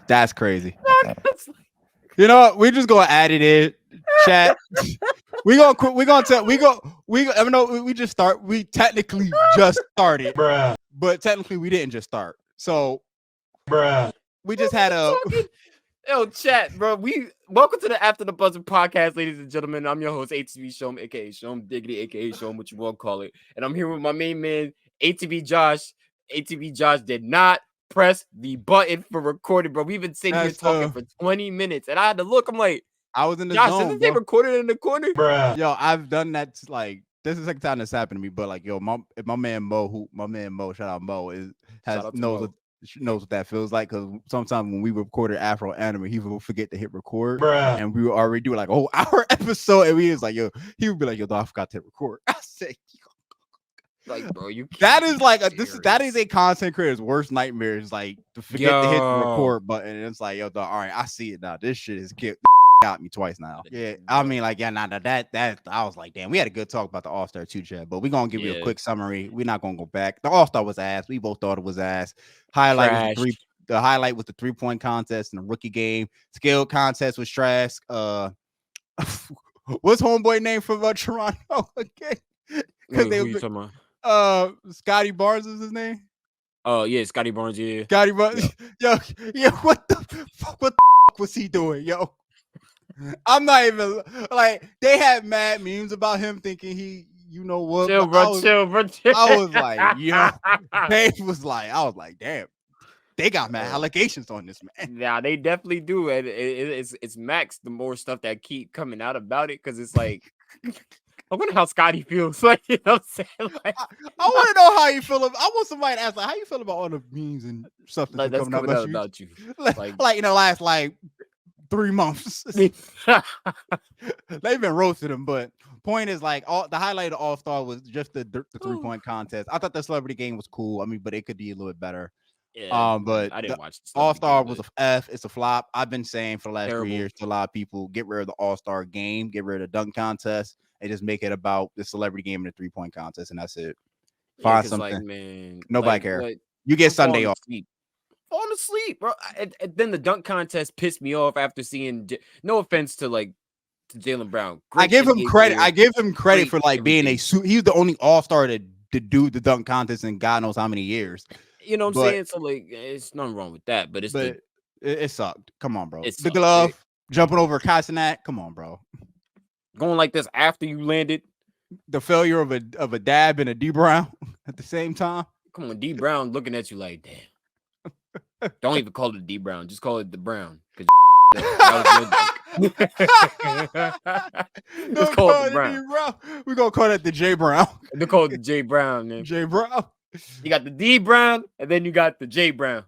That's crazy. You know what? We're just gonna add it in chat. We gonna quit. We gonna tell. I know we just start. We technically just started, Bruh. but technically we didn't just start. So Bruh. we just had a. Yo, chat, bro. Welcome to the After the Buzzer podcast, ladies and gentlemen. I'm your host, ATV SHOM, aka SHOM Diggity, aka SHOM, what you want to call it. And I'm here with my main man, ATV Josh. ATV Josh did not press the button for recording, bro. We've been sitting here talking for 20 minutes, and I had to look. I'm like, I was in the Josh, zone, isn't they recorded in the corner? Bruh. Yo, I've done that. Like this is the second time that's happened to me. But like, yo, my man Mo, shout out Mo, knows what that feels like, because sometimes when we recorded Afro Anime, he would forget to hit record. Bruh. And we were already doing like a whole hour episode, and we was like, yo, he would be like, yo, I forgot to hit record. I said, like, bro, you that is like that is a content creator's worst nightmare, is like to forget to hit the record button. And it's like, yo, dog, all right, I see it now. This shit is kicked got me twice now. Yeah, I mean, like, yeah, that I was like, damn, we had a good talk about the All-Star 2 chat, but we're gonna give you a quick summary. We're not gonna go back. The All-Star was ass. We both thought it was ass. The highlight was the 3-point contest and the rookie game. Skill contest was trash. What's homeboy name from Toronto again? Because they were talking about Scotty Barnes is his name. Oh yeah, Scotty Barnes. Yeah, Scotty Barnes. Yo, what the fuck was he doing, yo? I'm not even like, they had mad memes about him thinking he, you know what? Chill, bro. I was like, yo, Dave was like, I was like, damn, they got mad allegations on this man. Yeah, they definitely do, and it's max the more stuff that keep coming out about it, because it's like, I wonder how Scotty feels. Like, you know what I'm saying? Like, I want to know how you feel. I want somebody to ask, like, how you feel about all the memes and stuff that's coming out about you. Like, you know, last like 3 months. They've been roasting him, but point is, like, the highlight of All-Star was just the 3-point contest. I thought the celebrity game was cool. I mean, but it could be a little bit better. Yeah, but I didn't watch All-Star was a F. It's a flop. I've been saying for the last 3 years to a lot of people, get rid of the All-Star game, get rid of the dunk contest, and just make it about the celebrity game and the 3-point contest, and that's it. Find something. Like, man, nobody care. You get Sunday off. Falling asleep, bro. And then the dunk contest pissed me off after seeing. No offense to Jaylen Brown. I give him credit. I give him credit for like being he's the only All-Star to do the dunk contest in God knows how many years. You know what I'm saying? So like, it's nothing wrong with that, but it sucked. Come on, bro. The glove jumping over Castanet. Come on, bro. Going like this after you landed. The failure of a dab and a D Brown at the same time. Come on, D Brown looking at you like, damn. Don't even call it D Brown. Just call it the Brown. Just call it the Brown. We're gonna call it the J Brown. They call it the J Brown, man. J Brown. You got the D Brown, and then you got the J Brown.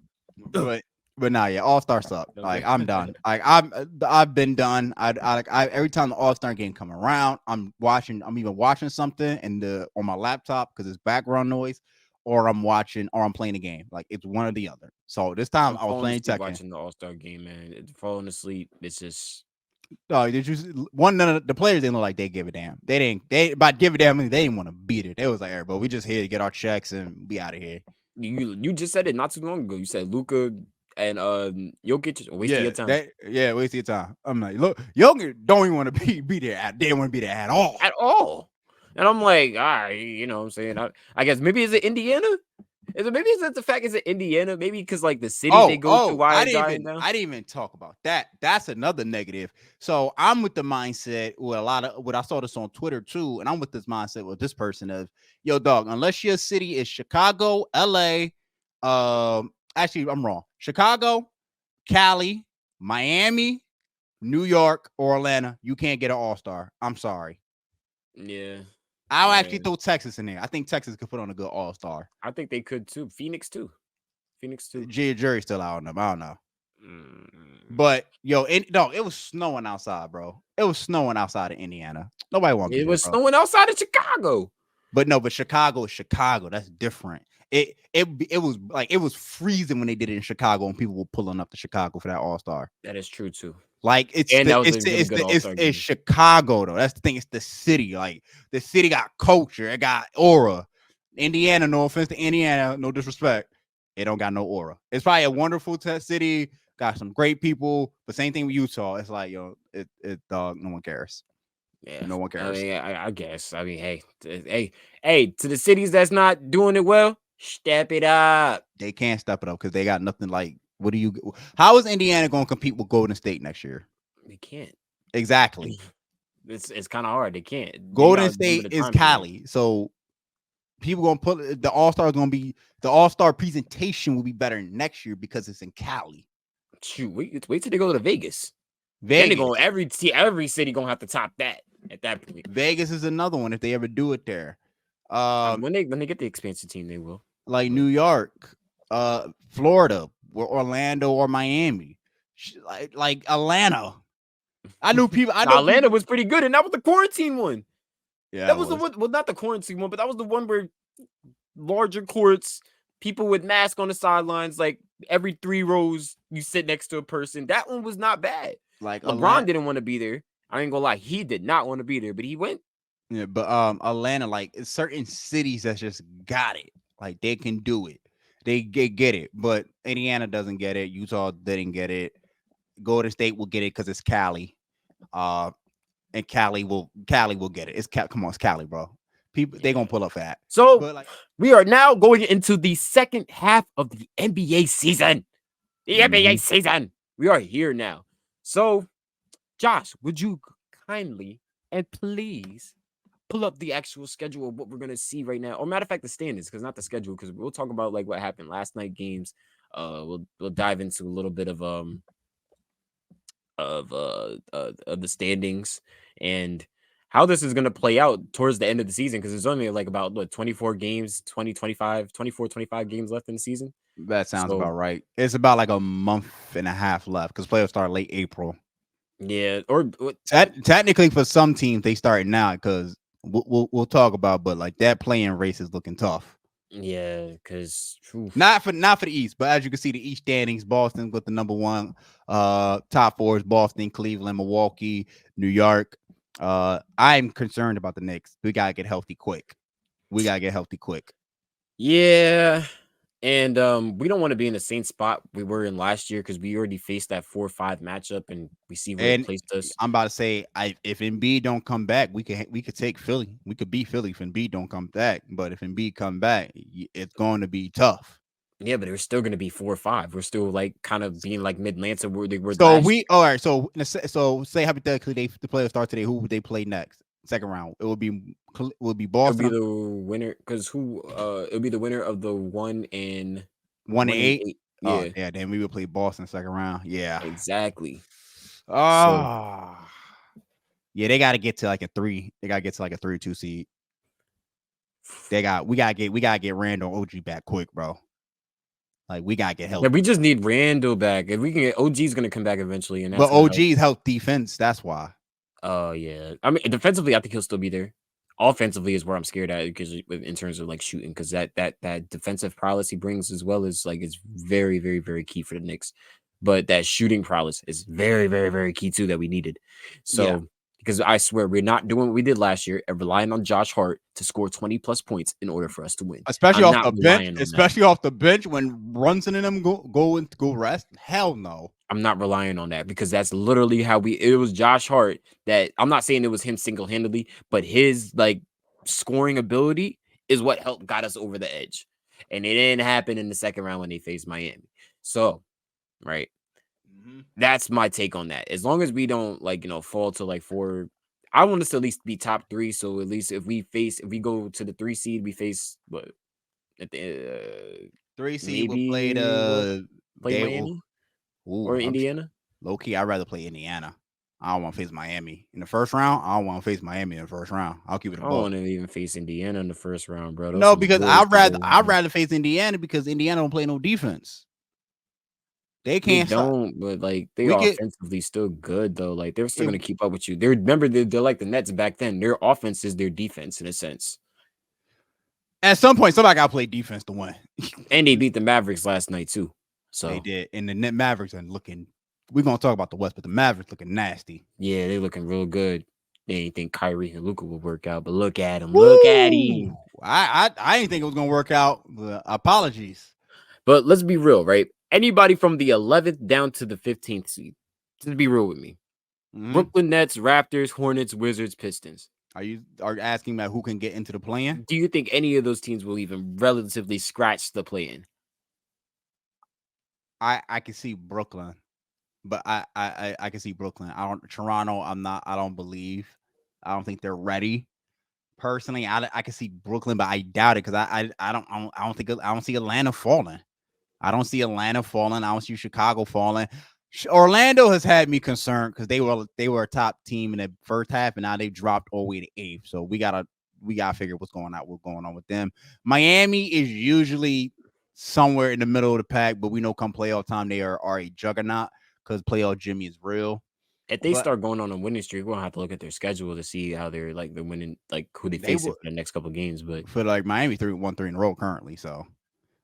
But nah, yeah, All-Star suck. Like, I'm done. Like, I've been done. I every time the All-Star game come around, I'm even watching something on my laptop because it's background noise, or I'm playing a game. Like, it's one or the other. So this time I was playing Tekken. Watching the All-Star game, man. It's falling asleep. It's just. None of the players didn't look like they give a damn. They by give a damn, they didn't want to beat it. They was like, hey, bro, we just here to get our checks and be out of here. You just said it not too long ago. You said Luka and Jokic wasting your time. Wasting your time. I'm like, look, Jokic don't even want to be there. They didn't want to be there at all. And I'm like, all right, you know what I'm saying? I guess maybe is it Indiana? Maybe it's the fact is it Indiana? Maybe because like the city they go to. Why I didn't even talk about that. That's another negative. So I'm with the mindset with a lot of what I saw this on Twitter too, and I'm with this mindset with this person of, yo, dog, unless your city is Chicago, LA, actually I'm wrong. Chicago, Cali, Miami, New York, or Atlanta, you can't get an All-Star. I'm sorry. Yeah. I'll actually throw Texas in there. I think Texas could put on a good All-Star. I think they could too. Phoenix too. Jury's still out on them. I don't know. But yo, it was snowing outside, bro. It was snowing outside of Indiana. Nobody wants it. Was snowing outside of Chicago. But Chicago is Chicago. That's different. It was freezing when they did it in Chicago, and people were pulling up to Chicago for that All-Star. That is true too. Like it's Chicago though. That's the thing. It's the city. Like the city got culture. It got aura. Indiana, no offense to Indiana, no disrespect. It don't got no aura. It's probably a wonderful city, got some great people, but same thing with Utah. It's like, yo, no one cares. Yeah, No one I cares. mean, I guess. I mean, hey, to the cities that's not doing it well, step it up. They can't step it up because they got nothing like. How is Indiana going to compete with Golden State next year? They can't. Exactly. It's kind of hard. They can't. They Golden gotta remember State the is time period. Cali, so people gonna put the All-Star is gonna be the All-Star presentation will be better next year because it's in Cali. Shoot, wait till they go to Vegas. Vegas. Then they go every city gonna have to top that at that point. Vegas is another one if they ever do it there. When they get the expansion team, they will. Like New York, Florida, or Orlando or Miami, like Atlanta. I knew people. Atlanta was pretty good, and that was the quarantine one. Yeah, that was the one. Well, not the quarantine one, but that was the one where larger courts, people with masks on the sidelines, like every 3 rows you sit next to a person. That one was not bad. Like LeBron didn't want to be there. I ain't gonna lie, he did not want to be there, but he went. Yeah, but Atlanta, like certain cities that just got it, like they can do it, they get it, but Indiana doesn't get it. Utah didn't get it. Golden State will get it because it's Cali, and Cali will get it. Come on, it's Cali, bro. People they gonna pull up for that. So but we are now going into the second half of the NBA season. The NBA season. We are here now. So, Josh, would you kindly and please pull up the actual schedule of what we're gonna see right now, or matter of fact, the standings, because not the schedule, because we'll talk about like what happened last night games. We'll dive into a little bit of the standings and how this is going to play out towards the end of the season, because there's only like about 24 games, 24, 25 games left in the season. That sounds about right. It's about like a month and a half left because playoffs start late April. Yeah, or technically for some teams they start now because we'll talk about, but like that playing race is looking tough. Yeah, because not for the East, but as you can see, the East standings, Boston with the number 1 top 4 is Boston, Cleveland, Milwaukee, New York. I'm concerned about the Knicks. We gotta get healthy quick. Yeah, and we don't want to be in the same spot we were in last year because we already faced that 4-5 matchup, and we see where it placed us. I'm about to say, if Embiid don't come back, we could take Philly. We could beat Philly if Embiid don't come back. But if Embiid come back, it's going to be tough. Yeah, but we're still going to be 4-5. We're still like kind of being like mid-Lancet where they were. So all right. So say hypothetically the players start today. Who would they play next? Second round. It would be Boston. It'll be the winner because it'll be the winner of the 1 and 8. Yeah. Oh, yeah. Then we would play Boston second round. Yeah. Exactly. Oh. Yeah, they got to get to like a 3. They got to get to like a 3 or 2 seed. We gotta get Randall OG back quick, bro. Like we gotta get help. Yeah, we just need Randall back. If we can get OG's gonna come back eventually, and but OG's help defense. That's why. Oh yeah, I mean defensively, I think he'll still be there. Offensively is where I'm scared at because in terms of like shooting, because that defensive prowess he brings as well is like it's very very very key for the Knicks. But that shooting prowess is very very very key too that we needed. So. Yeah. Because I swear we're not doing what we did last year and relying on Josh Hart to score 20+ points in order for us to win. Especially off the bench. Especially off the bench when Brunson and them go rest. Hell no. I'm not relying on that because that's literally how it was Josh Hart that I'm not saying it was him single-handedly, but his like scoring ability is what got us over the edge. And it didn't happen in the second round when they faced Miami. So, right. That's my take on that. As long as we don't fall to like 4, I want us to at least be top 3. So at least if we go to the 3 seed, we face what at the 3 seed will play Miami or Indiana. Low key, I'd rather play Indiana. I don't want to face Miami in the first round. I don't want to face Miami in the first round. I'll keep it. I don't want to even face Indiana in the first round, bro. No, because I'd rather face Indiana because Indiana don't play no defense. They can't. They don't, but like they are offensively still good though. Like they're still gonna keep up with you. They're like the Nets back then. Their offense is their defense in a sense. At some point, somebody got to play defense to win. And they beat the Mavericks last night too. So they did. And the Mavericks are looking. We're gonna talk about the West, but the Mavericks looking nasty. Yeah, they're looking real good. They didn't think Kyrie and Luka would work out, but look at him. Woo! Look at him. I didn't think it was gonna work out. But apologies. But let's be real, right? Anybody from the 11th down to the 15th seed. Just be real with me. Brooklyn Nets, Raptors, Hornets, Wizards, Pistons. Are you asking about who can get into the play-in? Do you think any of those teams will even relatively scratch the play-in? I can see Brooklyn, but I can see Brooklyn. Toronto. I don't believe. I don't think they're ready. Personally, I can see Brooklyn, but I doubt it because I don't see Atlanta falling. I don't see Atlanta falling. I don't see Chicago falling. Orlando has had me concerned because they were a top team in the first half, and now they dropped all the way to 8th. So we gotta figure what's going on with them. Miami is usually somewhere in the middle of the pack, but we know come playoff time they are a juggernaut because playoff Jimmy is real. If they start going on a winning streak, we're gonna have to look at their schedule to see how they're winning, like who they face for the next couple of games. But for like Miami 3-1-3 in a row currently, so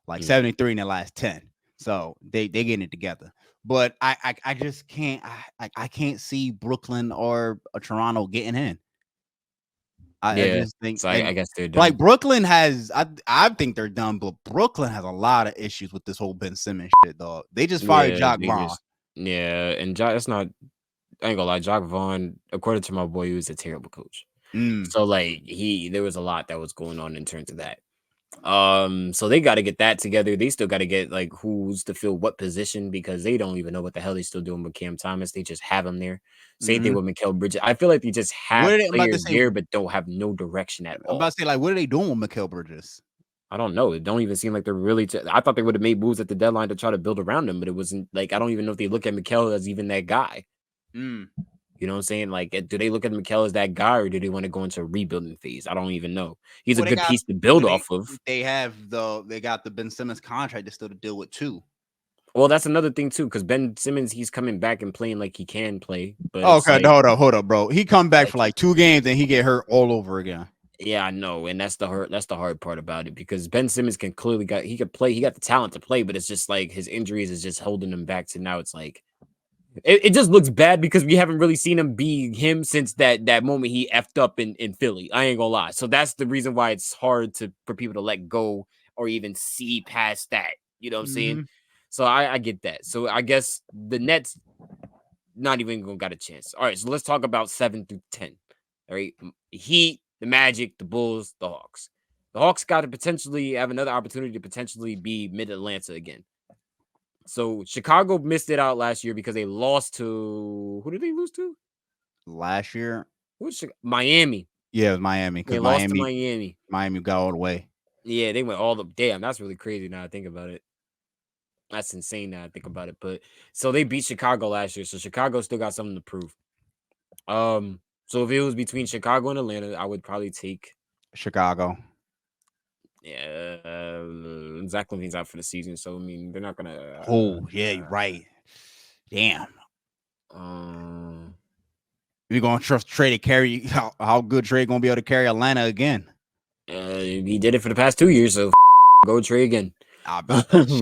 like 73 in the last 10. So they getting it together. But I just can't I can't see Brooklyn or Toronto getting in. I just think so. I guess they're done. Like Brooklyn has I think they're done, but Brooklyn has a lot of issues with this whole Ben Simmons shit, dog. They just fired Jacques Vaughn. And that's not. I ain't gonna lie, Jacques Vaughn, according to my boy, he was a terrible coach. So like there was a lot that was going on in terms of that. So they got to get that together. They still got to get like who's to fill what position because they don't even know what the hell they're still doing with Cam Thomas. They just have him there. Same thing with Mikal Bridges. I feel like they just have players there, but don't have no direction at all. I'm about to say, like, what are they doing with Mikal Bridges? I don't know. It don't even seem like they're really. I thought they would have made moves at the deadline to try to build around him, but it wasn't like I don't even know if they look at Mikal as even that guy. You know what I'm saying? Like, do they look at Mikal as that guy, or do they want to go into a rebuilding phase? I don't even know. He's a good piece to build off of. They got the Ben Simmons contract to still to deal with too. Well, that's another thing too, because Ben Simmons, he's coming back and playing like he can play. But okay, hold up, bro. He come back for like 2 games and he get hurt all over again. Yeah, I know, and that's the hard part about it because Ben Simmons can clearly he could play. He got the talent to play, but it's just like his injuries is just holding him back to now. It's like. It just looks bad because we haven't really seen him be him since that moment he effed up in Philly. I ain't gonna lie. So that's the reason why it's hard for people to let go or even see past that. You know what I'm saying? So I get that. So I guess the Nets not even gonna got a chance. All right, so let's talk about 7 through 10. All right, Heat, the Magic, the Bulls, the Hawks. The Hawks got to potentially have another opportunity to potentially be mid-Atlanta again. So Chicago missed it out last year because they lost to who did they lose to? Last year? Miami. Yeah, it was Miami. They lost to Miami. Miami got all the way. Yeah, they went all the damn. That's really crazy now I think about it. That's insane now I think about it. But so they beat Chicago last year. So Chicago still got something to prove. So if it was between Chicago and Atlanta, I would probably take Chicago. Yeah, Zach LaVine's out for the season, so I mean they're not gonna. Yeah, you're right. Damn. We're gonna trust Trey to carry. How good Trey gonna be able to carry Atlanta again? He did it for the past 2 years, so go Trey again.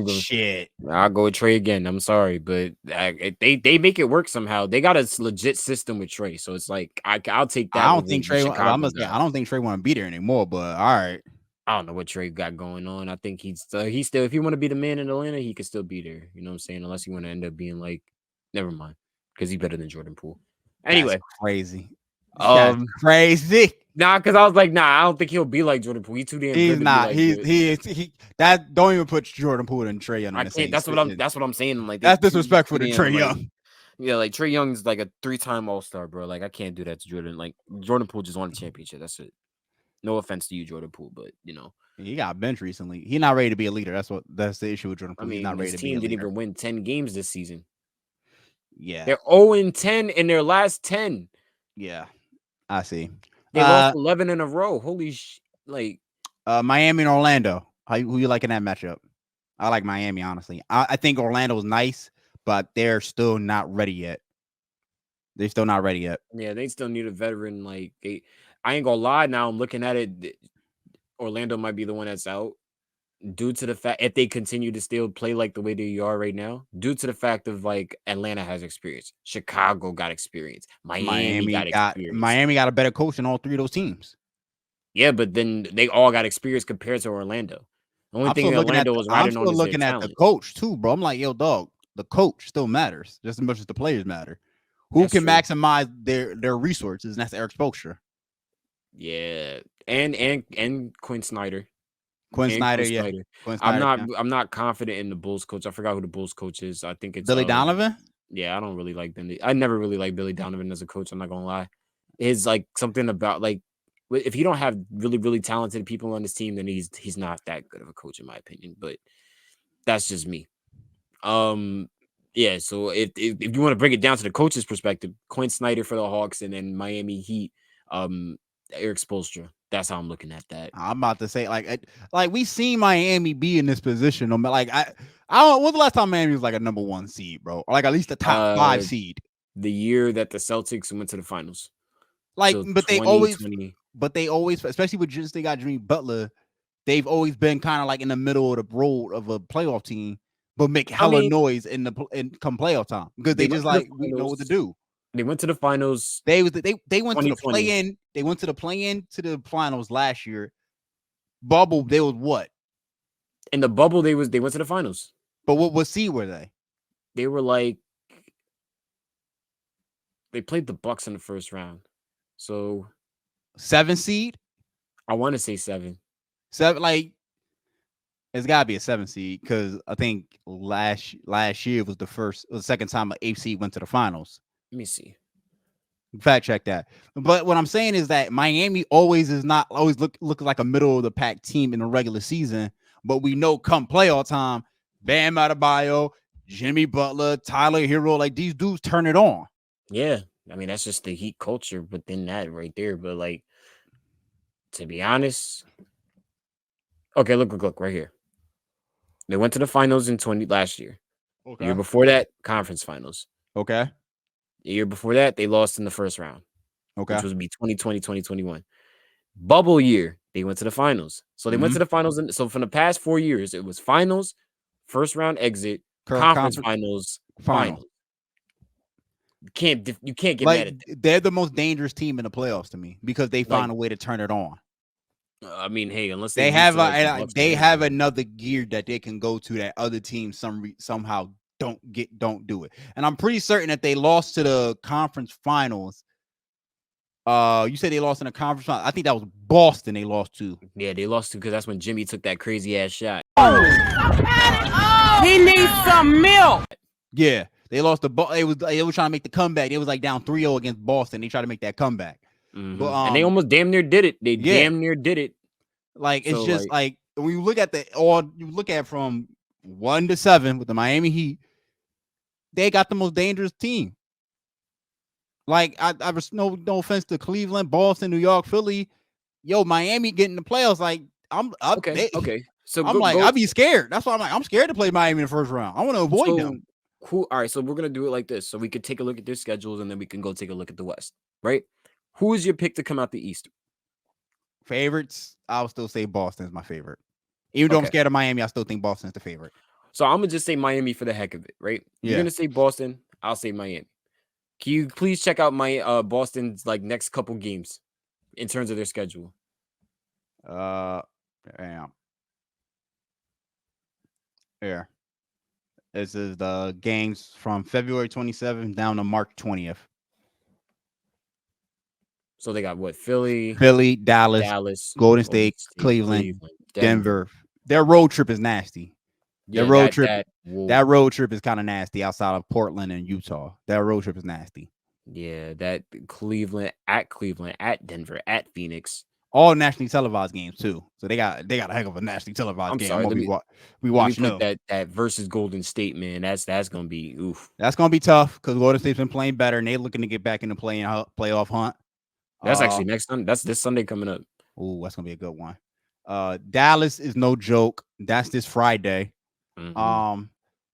Shit. I'll go with Trey again. I'm sorry, but they make it work somehow. They got a legit system with Trey, so it's like I'll take that. I don't think Trey. I don't think Trey want to be there anymore. But all right. I don't know what Trey got going on. I think he's still if he want to be the man in Atlanta, he could still be there. You know what I'm saying? Unless he want to end up being like, never mind, because he's better than Jordan Poole. Anyway, that's crazy. That's crazy. Nah, because I was like, I don't think he'll be like Jordan Poole. He's too damn. He's good not. To be like he. That don't even put Jordan Poole and Trey Young. I can't. That's what I'm saying. Like that's disrespectful to Trey Young. Yeah, like Trey Young's like a 3-time All-Star, bro. Like I can't do that to Jordan. Like Jordan Poole just won a championship. That's it. No offense to you, Jordan Poole, but you know. He got benched recently. He's not ready to be a leader. That's the issue with Jordan Poole. I mean, he's not ready to be a leader. His team didn't even win 10 games this season. Yeah. They're 0-10 in their last 10. Yeah. I see. They lost 11 in a row. Holy like Miami and Orlando. Who you like in that matchup? I like Miami, honestly. I think Orlando's nice, but they're still not ready yet. They're still not ready yet. Yeah, they still need a veteran. Like I ain't gonna lie. Now I'm looking at it. Orlando might be the one that's out due to the fact if they continue to still play like the way they are right now, due to the fact of like Atlanta has experience, Chicago got experience, Miami got experience. Miami got a better coach than all 3 of those teams. Yeah, but then they all got experience compared to Orlando. Only thing Orlando was I'm riding on still is their looking at the talent. coach too, bro. I'm like, yo, dog, the coach still matters just as much as the players matter. Who That's can true. maximize their resources? And that's Eric Spoelstra. Yeah, and Quinn Snyder. Quinn Snyder, yeah. Quinn Snyder, I'm not confident in the Bulls coach. I forgot who the Bulls coach is. I think it's Billy Donovan. Yeah, I don't really like Billy. I never really liked Billy Donovan as a coach. I'm not gonna lie. It's like something about like if you don't have really, really talented people on this team, then he's not that good of a coach in my opinion. But that's just me. Yeah. So if you want to break it down to the coach's perspective, Quinn Snyder for the Hawks, and then Miami Heat, Eric Spoelstra. That's how I'm looking at that. I'm about to say like we seen Miami be in this position. Like I don't. When's the last time Miami was like a number 1 seed, bro? Or like at least a top 5 seed. The year that the Celtics went to the finals. Like, so but they always, especially with just they got Jimmy Butler, they've always been kind of like in the middle of the road of a playoff team, but make hella noise in come playoff time because they just like we know what to do. They went to the finals. They went to the play-in. They went to the play-in to the finals last year. Bubble, they was what? In the bubble, they went to the finals. But what seed were they? They were like they played the Bucks in the first round. So 7 seed? I want to say 7. 7, like it's gotta be a 7 seed because I think last year was the second time an 8 seed went to the finals. Let me see. Fact check that. But what I'm saying is that Miami always look like a middle of the pack team in the regular season. But we know come playoff time, Bam Adebayo, Jimmy Butler, Tyler Hero, like these dudes turn it on. Yeah. I mean, that's just the Heat culture within that right there. But like, to be honest, okay, look right here. They went to the finals in last year. Okay. The year before that, conference finals. Okay. The year before that, they lost in the first round. Okay. Which would be 2020, 2021. Bubble year, they went to the finals. So they went to the finals. So from the past 4 years, it was finals, first round exit, conference finals, final. You can't get mad at that. They're the most dangerous team in the playoffs to me because they find a way to turn it on. I mean, hey, unless they have another gear that they can go to that other teams somehow don't do it. And I'm pretty certain that they lost to the conference finals. You said they lost in the conference finals. I think that was Boston they lost to. Yeah, they lost to because that's when Jimmy took that crazy ass shot. He needs some milk. Yeah, they lost they were trying to make the comeback. They was like down 3-0 against Boston. They tried to make that comeback. Mm-hmm. But, and they almost damn near did it. They damn near did it. Like it's just like when you look at from 1 to 7 with the Miami Heat, they got the most dangerous team. Like I was no offense to Cleveland, Boston, New York, Philly. Yo, Miami getting the playoffs. Like okay. So I'm I'd be scared. That's why I'm scared to play Miami in the first round. I want to avoid them. All right, so we're gonna do it like this. So we could take a look at their schedules and then we can go take a look at the West. Right? Who is your pick to come out the East? Favorites, I'll still say Boston is my favorite. Even though I'm scared of Miami, I still think Boston's the favorite. So I'm gonna just say Miami for the heck of it, right? Yeah. You're gonna say Boston, I'll say Miami. Can you please check out my Boston's like next couple games in terms of their schedule? Damn. Here. This is the games from February 27th down to March 20th. So they got what? Philly, Dallas, Golden State, Cleveland, Denver. Their road trip is nasty. Yeah, that road trip is kind of nasty outside of Portland and Utah. That road trip is nasty. Yeah, that Cleveland, at Denver, at Phoenix. All nationally televised games too. So they got a heck of a nationally televised game. Sorry, we watching that versus Golden State, man. That's gonna be oof. That's gonna be tough because Golden State's been playing better and they're looking to get back in the playoff hunt. That's actually next Sunday. That's this Sunday coming up. Oh, that's gonna be a good one. Dallas is no joke. That's this Friday. Mm-hmm.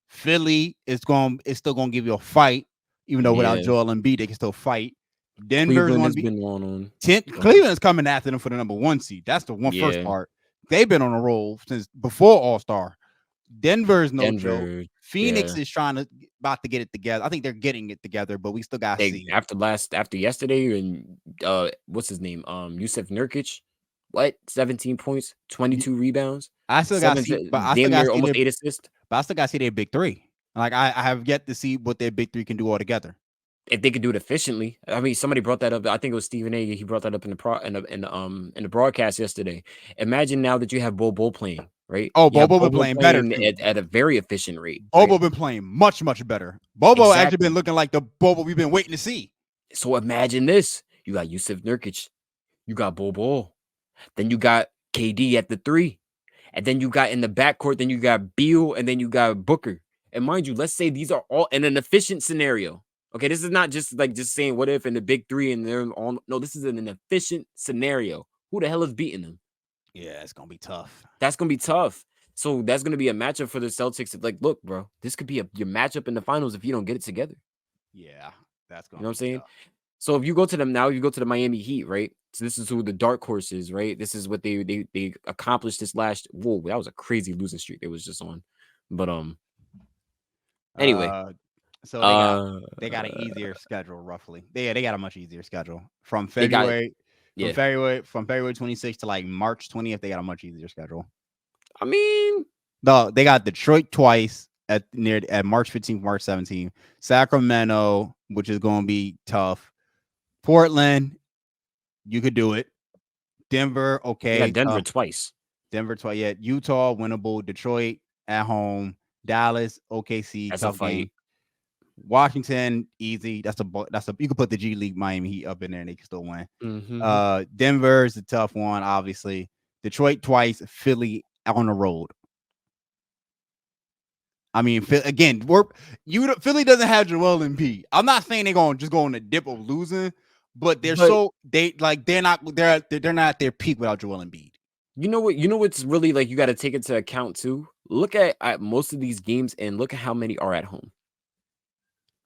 Philly is still gonna give you a fight, even though without Joel Embiid, they can still fight. Denver's Cleveland's coming after them for the number 1 seed. That's the first part. They've been on a roll since before All-Star. Denver is no joke. Phoenix is about to get it together. I think they're getting it together, but we still got to see. After yesterday and what's his name? Yusuf Nurkic. what 17 points, 22 rebounds, I still got to see, but I still damn got near to see almost their, 8 assists. but I still got to see their big three. Like I have yet to see what their big three can do all together. If they could do it efficiently. I mean, somebody brought that up. I think it was Stephen A. He brought that up in the broadcast yesterday. Imagine now that you have Bobo playing, right? Oh, You have Bobo been playing better too. at a very efficient rate. Bobo Right? been playing much better. Bobo actually Exactly. been looking like the Bobo we've been waiting to see. So imagine this: you got Yusuf Nurkic, you got Bobo, then you got KD at the 3, and then you got in the backcourt, then you got Beal, and then you got Booker. And mind you, let's say these are all in an efficient scenario. Okay, this is not just saying what if in the big 3 and they're all. No, this is an efficient scenario. Who the hell is beating them? Yeah, it's gonna be tough. That's gonna be tough. So that's gonna be a matchup for the Celtics. Like, look, bro, this could be your matchup in the finals if you don't get it together. Yeah, that's gonna. You know what I'm saying? Tough. So if you go to them now, you go to the Miami Heat, right? So this is who the dark horse is, right? This is what they accomplished this last. Whoa, that was a crazy losing streak they was just on. But anyway, so they got an easier schedule roughly. They got a much easier schedule from February. From February 26th to like March 20th, they got a much easier schedule. I mean, no, they got Detroit twice at March 15th, March 17th. Sacramento, which is going to be tough. Portland, you could do it. Denver, okay. They got Denver twice. Yeah. Utah, winnable. Detroit at home. Dallas, OKC, that's tough a fight. game. Washington, easy. That's a you can put the G League Miami Heat up in there and they can still win. Mm-hmm. Denver is a tough one, obviously. Detroit twice, Philly on the road. I mean, again, Philly doesn't have Joel Embiid. I'm not saying they're going to just go on a dip of losing, but they're not at their peak without Joel Embiid. You know what's really like you got to take into account too. Look at most of these games and look at how many are at home.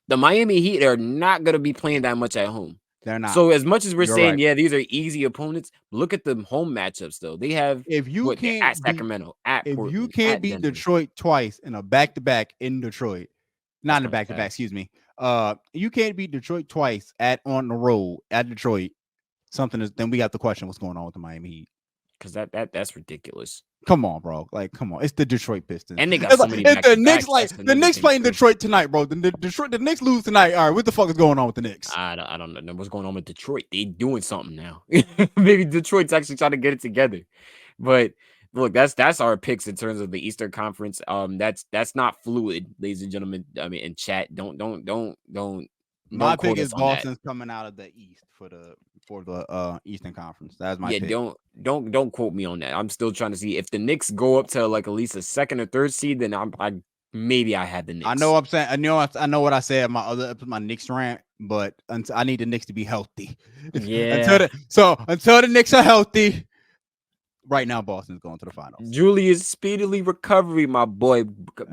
The Miami Heat are not going to be playing that much at home. They're not. So as much as we're saying, right. yeah, these are easy opponents, look at the home matchups though. They have at Sacramento, at Portland, if you can't beat Detroit twice in a back-to-back in Detroit, not in a back-to-back, excuse me. You can't beat Detroit twice on the road at Detroit. Then we got the question what's going on with the Miami Heat. Because that's ridiculous. Come on, bro. Like, come on. It's the Detroit Pistons. And they got so many the Knicks playing Detroit tonight, bro. The Knicks lose tonight. All right, what the fuck is going on with the Knicks? I don't know what's going on with Detroit. They doing something now. Maybe Detroit's actually trying to get it together. But look, that's our picks in terms of the Eastern Conference. That's not fluid, ladies and gentlemen. I mean, in chat, don't. My pick is Boston's coming out of the East for the Eastern Conference. That's my pick. Don't quote me on that. I'm still trying to see if the Knicks go up to like at least a second or third seed. Then maybe I have the Knicks. I know I'm saying. I know what I said. My Knicks rant, but I need the Knicks to be healthy. Yeah. Until the Knicks are healthy, right now Boston's going to the finals. Julius speedily recovery, my boy.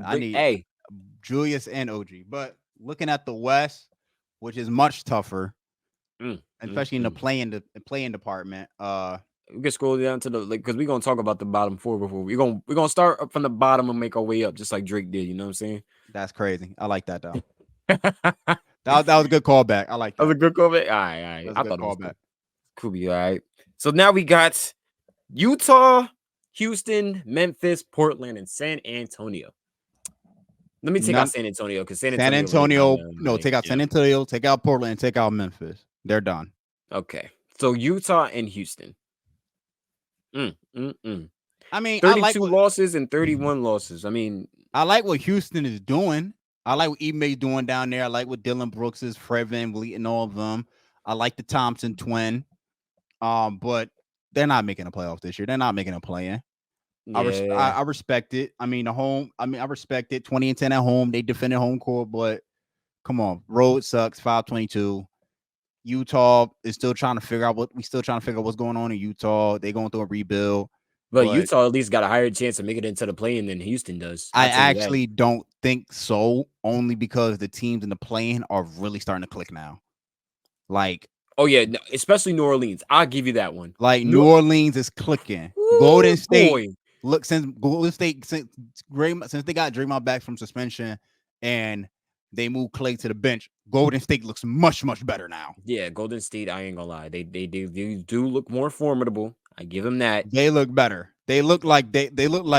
I need Julius and OG, but looking at the West, which is much tougher, especially in the playing department. We can scroll down to the because we're gonna talk about the bottom 4 before we're gonna start up from the bottom and make our way up, just like Drake did. You know what I'm saying? That's crazy. I like that though. that was a good callback. I like that. That was a good callback. All right. I thought it was cool. Be all right. So now we got Utah, Houston, Memphis, Portland, and San Antonio. Let me take out San Antonio because San Antonio. Take out San Antonio, take out Portland, and take out Memphis. They're done. Okay. So Utah and Houston. I mean, 32 losses and 31 losses. I mean, I like what Houston is doing. I like what Ime's doing down there. I like what Dylan Brooks is, Fred VanVleet, and all of them. I like the Thompson twin. But they're not making a playoff this year. They're not making a play-in. Yeah. I respect it. I mean, I respect it. 20-10 at home. They defended home court, but come on. Road sucks. 522. Utah is still trying to figure out what's going on in Utah. They're going through a rebuild. But Utah at least got a higher chance of making it into the play-in than Houston does. I actually don't think so, only because the teams in the play-in are really starting to click now. Like, oh yeah, especially New Orleans. I'll give you that one. Like New Orleans is clicking. Golden State. Look, since Golden State since they got Draymond back from suspension and they moved Clay to the bench, Golden State looks much better now. Yeah, Golden State, I ain't gonna lie. They do look more formidable. I give him that. They look better. They look like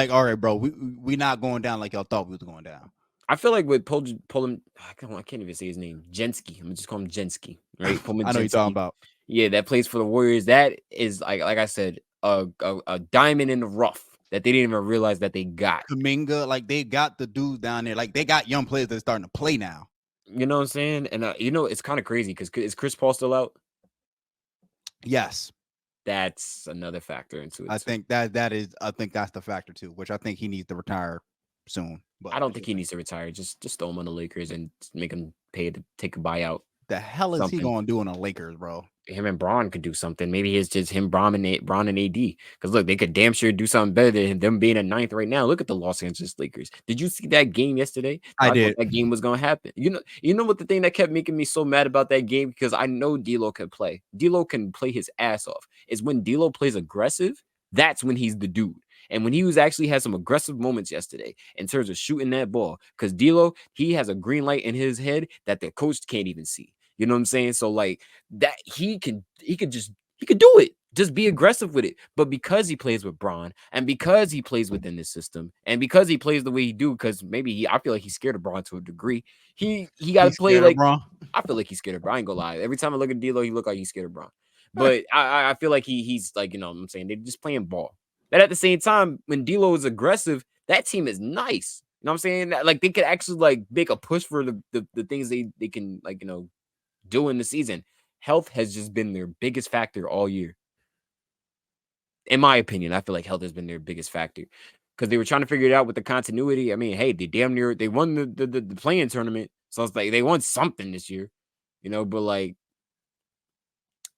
all right, bro. We not going down like y'all thought we was going down. I feel like with Poland, I can't even say his name. Jensky. I'm just call him Jensky, right? I know you're talking about. Yeah, that plays for the Warriors. That is like I said, a diamond in the rough that they didn't even realize that they got. Kaminga, like they got the dudes down there. Like they got young players that's starting to play now. You know what I'm saying? And it's kind of crazy because is Chris Paul still out? Yes. That's another factor into it. I think that's the factor too, which I think he needs to retire soon. But I don't think he needs to retire. Just throw him on the Lakers and make him pay to take a buyout. The hell is he going to do on the Lakers, bro? Him and Braun could do something. Maybe it's just him, Braun and AD. Because look, they could damn sure do something better than them being at 9th right now. Look at the Los Angeles Lakers. Did you see that game yesterday? I did. Thought that game was gonna happen. You know what the thing that kept making me so mad about that game, because I know D'Lo can play. D'Lo can play his ass off. Is when D'Lo plays aggressive, that's when he's the dude. And when he was actually had some aggressive moments yesterday in terms of shooting that ball, because D'Lo, he has a green light in his head that the coach can't even see. You know what I'm saying? So like that he could do it. Just be aggressive with it. But because he plays with Braun and because he plays within this system and because he plays the way he do, because maybe I feel like he's scared of Braun to a degree. He got to play like Braun. I feel like he's scared of Braun. I ain't gonna lie. Every time I look at D'Lo, he look like he's scared of Braun. But I feel like he's like, you know what I'm saying? They're just playing ball. But at the same time, when D'Lo is aggressive, that team is nice. You know what I'm saying? Like they could actually like make a push for the things they can like, you know, do in the season. Health has just been their biggest factor all year. In my opinion, I feel like health has been their biggest factor because they were trying to figure it out with the continuity. I mean, hey, they won the play-in tournament, so it's like they won something this year, you know. But like,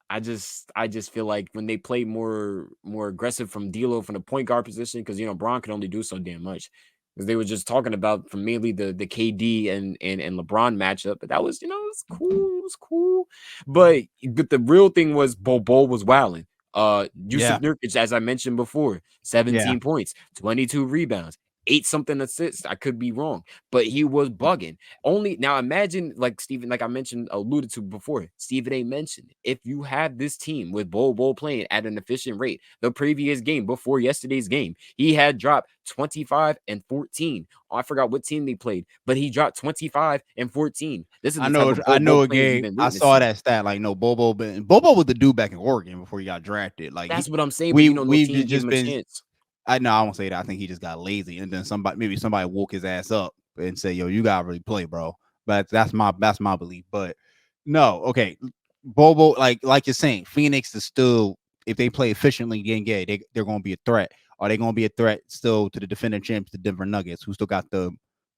I just feel like when they play more aggressive from D'Lo from the point guard position, because you know Braun can only do so damn much. Because they were just talking about from mainly the KD and LeBron matchup, but that was, you know, it was cool. But the real thing was Bol was wilding. Yusuf Nurkic, as I mentioned before, 17 points, 22 rebounds, 8-something assists. I could be wrong, but he was bugging. Only now imagine like Stephen, like I mentioned, alluded to before. Stephen A mentioned if you have this team with Bol playing at an efficient rate, the previous game before yesterday's game, he had dropped 25 and 14. Oh, I forgot what team they played, but he dropped 25 and 14. This is I know a game. I saw that stat. Like no, Bobo was the dude back in Oregon before he got drafted. Like that's what I'm saying. But, you know, we've no just been. Chance. I won't say that. I think he just got lazy, and then somebody woke his ass up and say, "Yo, you gotta really play, bro." But that's my belief. But no, okay, Bobo, like you're saying, Phoenix is still, if they play efficiently, they're gonna be a threat. Are they gonna be a threat still to the defending champs, the Denver Nuggets, who still got the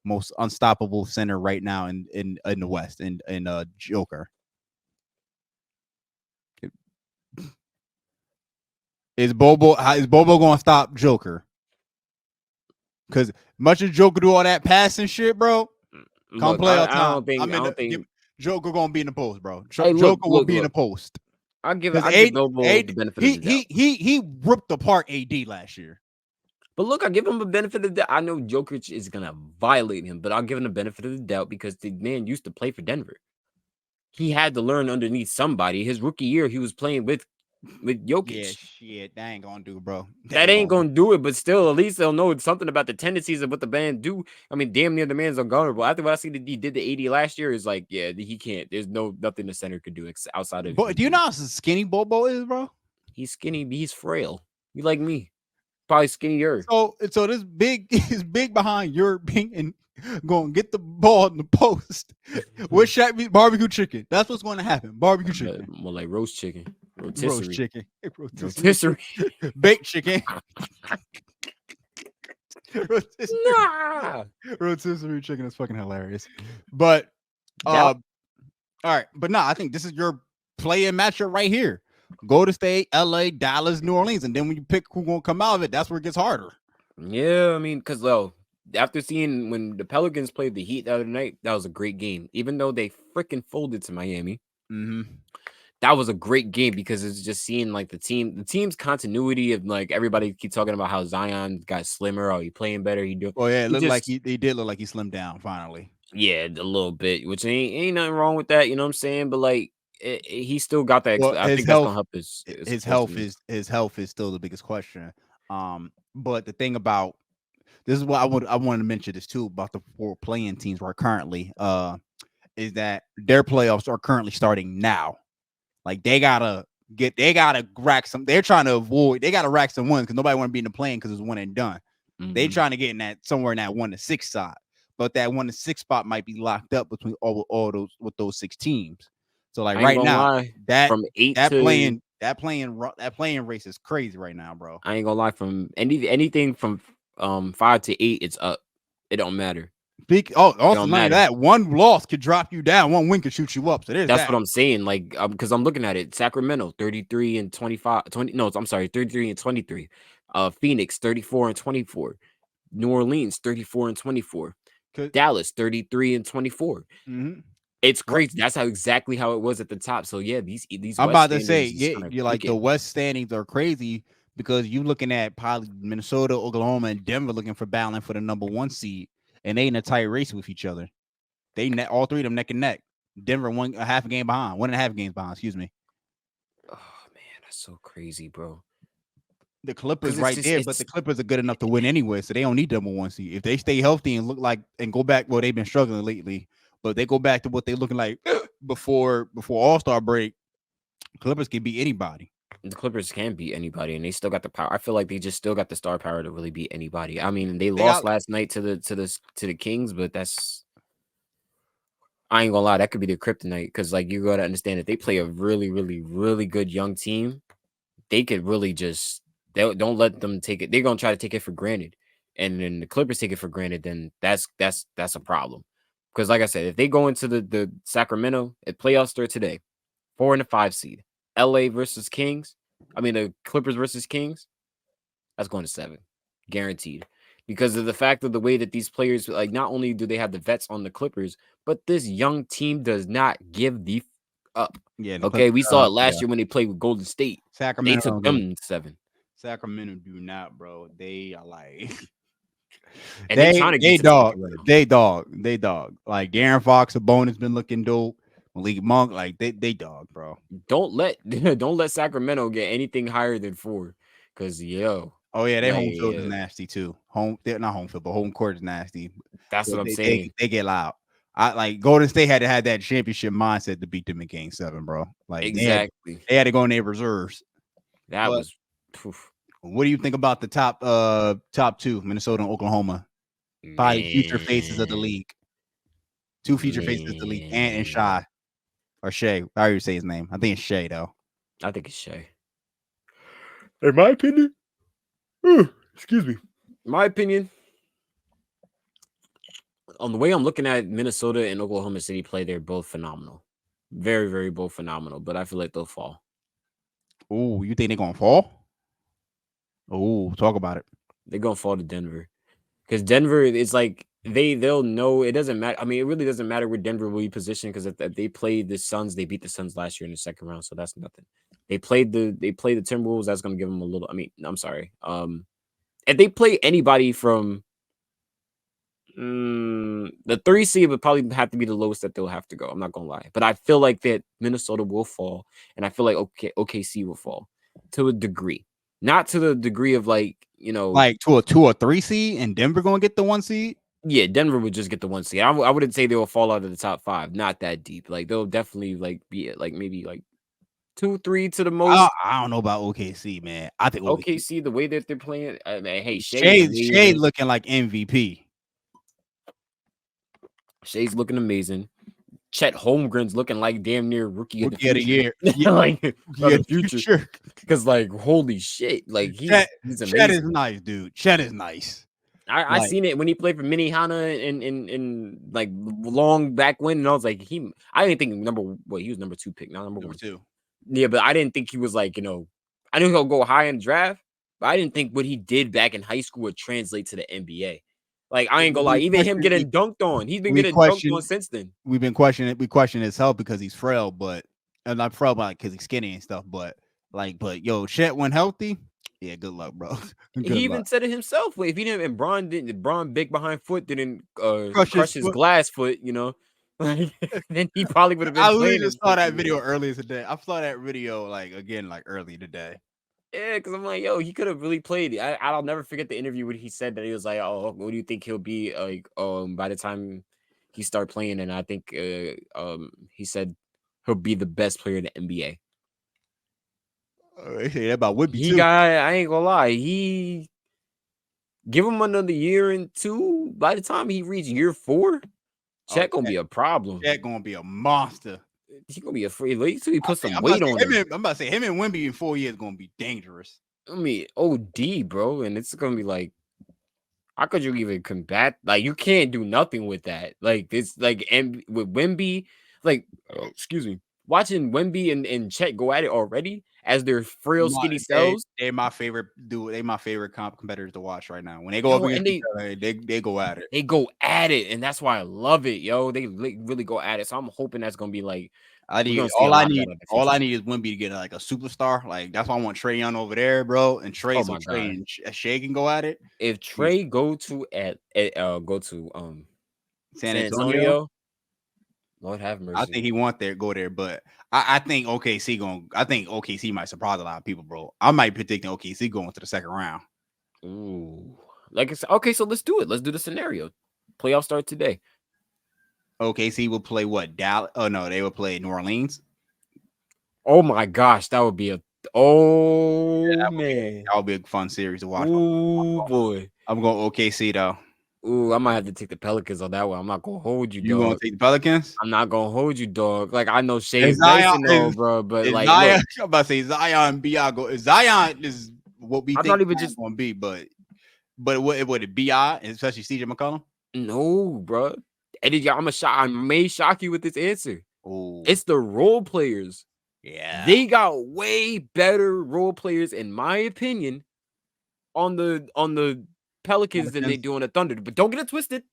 most unstoppable center right now in the West, in Joker? Is Bobo going to stop Joker? Because much as Joker do all that passing shit, bro, come play all time. I don't think Joker going to be in the post, bro. Joker will be in the post. I'll give Bobo the benefit of the doubt. He ripped apart AD last year. But look, I give him a benefit of the doubt. I know Jokic is going to violate him, but I'll give him the benefit of the doubt because the man used to play for Denver. He had to learn underneath somebody. His rookie year, he was playing with Jokic. Yeah, shit, that ain't gonna do, bro. That ain't gonna do it, but still, at least they'll know something about the tendencies of what the band do. I mean, damn near the man's unguardable. After what I see that he did the 80 last year, is like, yeah, he can't. There's nothing the center could do outside of. But do you know how skinny Bobo is, bro? He's skinny, but he's frail. You like me, probably skinnier. So this big is big behind your being and going to get the ball in the post. With Shaq barbecue chicken. That's what's going to happen. Barbecue chicken. More like roast chicken. Roast chicken. Rotisserie. Baked chicken. Rotisserie chicken is fucking hilarious. But all right. But no, I think this is your play-in matchup right here. Go to State, LA, Dallas, New Orleans, and then when you pick who's gonna come out of it, that's where it gets harder. Yeah, I mean, because after seeing when the Pelicans played the Heat the other night, that was a great game. Even though they freaking folded to Miami, that was a great game because it's just seeing like the team's continuity of like everybody keep talking about how Zion got slimmer or he playing better. He do. Oh yeah, it looked like he did look like he slimmed down finally. Yeah, a little bit, which ain't nothing wrong with that. You know what I'm saying? But like he still got that. Well, I think that's gonna help his his health is still the biggest question. But the thing about this is what I wanted to mention this too about the 4 playing teams right currently. Is that their playoffs are currently starting now. Like they gotta rack some. They're trying to avoid. They gotta rack some wins because nobody want to be in the play-in because it's one and done. They trying to get in that somewhere in that 1 to 6 side, but that 1 to 6 spot might be locked up between all those with those 6 teams. So like right now, from 8 that to playing race is crazy right now, bro. I ain't gonna lie, from anything from 5 to 8, it's up. It don't matter. Also none of that. One loss could drop you down. One win could shoot you up. So that's what I'm saying. Like, because I'm looking at it. Sacramento 33 and 25. 20. No, I'm sorry, 33 and 23. Phoenix 34 and 24. New Orleans 34 and 24. Dallas 33 and 24. It's crazy. That's exactly how it was at the top. So yeah, these. I'm about to say, you're like the West standings are crazy because you looking at probably Minnesota, Oklahoma, and Denver looking for battling for the number 1 seed, and they in a tight race with each other. They all 3 of them neck and neck. Denver 1.5 game behind, 1.5 games behind. Excuse me. Oh man, that's so crazy, bro. The Clippers there, but the Clippers are good enough to win anyway, so they don't need number 1 seed. If they stay healthy and look like and go back, well, they've been struggling lately, but they go back to what they're looking like before All-Star break. Clippers can beat anybody. The Clippers can beat anybody, and they still got the power. I feel like they just still got the star power to really beat anybody. I mean, they lost last night to the Kings, but that's I ain't gonna lie, that could be the kryptonite because like you gotta understand if they play a really, really, really good young team, they could really just don't let them take it. They're gonna try to take it for granted, and then the Clippers take it for granted. Then that's a problem. Because like I said, if they go into the Sacramento, if playoffs start today, 4 and a 5 seed, LA versus Kings. I mean the Clippers versus Kings. That's going to 7, guaranteed. Because of the fact of the way that these players, like, not only do they have the vets on the Clippers, but this young team does not give the up. Yeah. Okay, we saw it last year when they played with Golden State. Sacramento, they took them 7. Sacramento do not, bro. They are like, and they trying to get they dog. Like De'Aaron Fox, a bonus been looking dope. Malik Monk, like they dog, bro. Don't let Sacramento get anything higher than 4, because oh yeah, their home field is nasty too. They're not home field, but home court is nasty. That's what I'm saying. They get loud. I like Golden State had to have that championship mindset to beat them in Game 7, bro. Like exactly, they had to go in their reserves. That was. What do you think about the top 2, Minnesota and Oklahoma? Probably future faces of the league. 2 future faces of the league, and Shy or Shea. How do you say his name? I think it's Shea though. I think it's Shea. In my opinion, excuse me. My opinion, on the way I'm looking at Minnesota and Oklahoma City play, they're both phenomenal. Very, very both phenomenal. But I feel like they'll fall. Oh, you think they're gonna fall? Oh, talk about it. They're gonna fall to Denver. Because Denver is like they'll know it doesn't matter. I mean, it really doesn't matter where Denver will be positioned because if they played the Suns, they beat the Suns last year in the second round, so that's nothing. They played the Timberwolves. That's gonna give them a little. I mean, I'm sorry. If they play anybody from the 3 seed would probably have to be the lowest that they'll have to go. I'm not gonna lie, but I feel like that Minnesota will fall, and I feel like OKC will fall to a degree, not to the degree of like like to a 2 or 3 seed, and Denver gonna get the 1 seed. Yeah, Denver would just get the 1 seed. I wouldn't say they will fall out of the top 5. Not that deep. Like they'll definitely like be at like maybe like 2, 3 to the most. I don't know about OKC, man. I think OKC the way that they're playing. I mean, hey, Shea looking like MVP. Shay's looking amazing. Chet Holmgren's looking like damn near rookie of the year. Like the future. Because like holy shit, like he's amazing. Chet is nice, dude. Chet is nice. I seen it when he played for Minnehaha in like long back when, and I was like, I didn't think he was number 2 pick, not number 2. Yeah, but I didn't think he was like, I knew he'll go high in the draft, but I didn't think what he did back in high school would translate to the NBA. Like, I ain't gonna lie, even him getting dunked on, he's been getting dunked on since then. We've been questioning his health because he's frail, but not frail, but because he's skinny and stuff. But yo, Chet when healthy, yeah, good luck, bro. He even said it himself. If he didn't, and Braun big behind foot didn't crush his glass foot, Like, then he probably would have been I literally playing. just saw that video earlier today. I saw that video like early today. Yeah, because I'm like, yo, he could have really played. I'll never forget the interview when he said that he was like, oh, what do you think he'll be like? By the time he start playing, and I think he said he'll be the best player in the NBA. They say that about Whitby He too. I ain't gonna lie, he give him another year and two. By the time he reaches year 4, Chet gonna be a problem. Chet gonna be a monster. He gonna be a free. Wait till he put some I'm weight on him. I'm about to say him and Wemby in 4 years gonna be dangerous. I mean, OD, bro, and it's gonna be like, how could you even combat? Like, you can't do nothing with that. Like, it's like, and with Wemby, like, excuse me, watching Wemby and Chet go at it already as their frail, skinny selves. They're my favorite dude. They my favorite competitors to watch right now. When they go up against each other, they go at it. They go at it, and that's why I love it, yo. They really go at it. So I'm hoping that's gonna be like. All I need is Wemby to get like a superstar. Like that's why I want Trae Young over there, bro. And Trae, Trae and Shea can go at it. If Trae go to San Antonio, Lord have mercy. I think he go there, but I think OKC might surprise a lot of people, bro. I might be predicting OKC going to the second round. Ooh, like I said, okay, so let's do it. Let's do the scenario. Playoffs start today. OKC will play what? Dallas? Oh no, they will play New Orleans. Oh my gosh, that would be man. That would be a fun series to watch. Ooh boy, I'm going OKC though. Ooh, I might have to take the Pelicans on that one. I'm not gonna hold you, dog. You gonna take the Pelicans? I'm not gonna hold you, dog. Like I know Shea is nice and all, bro, but like Zion, I'm about to say Zion and Bi go. Zion is what we think not even just gonna be, but what would it Bi, especially CJ McCollum? No, bro. Eddie, I may shock you with this answer. Ooh. It's the role players. Yeah, they got way better role players, in my opinion, on the Pelicans than they do on the Thunder. But don't get it twisted,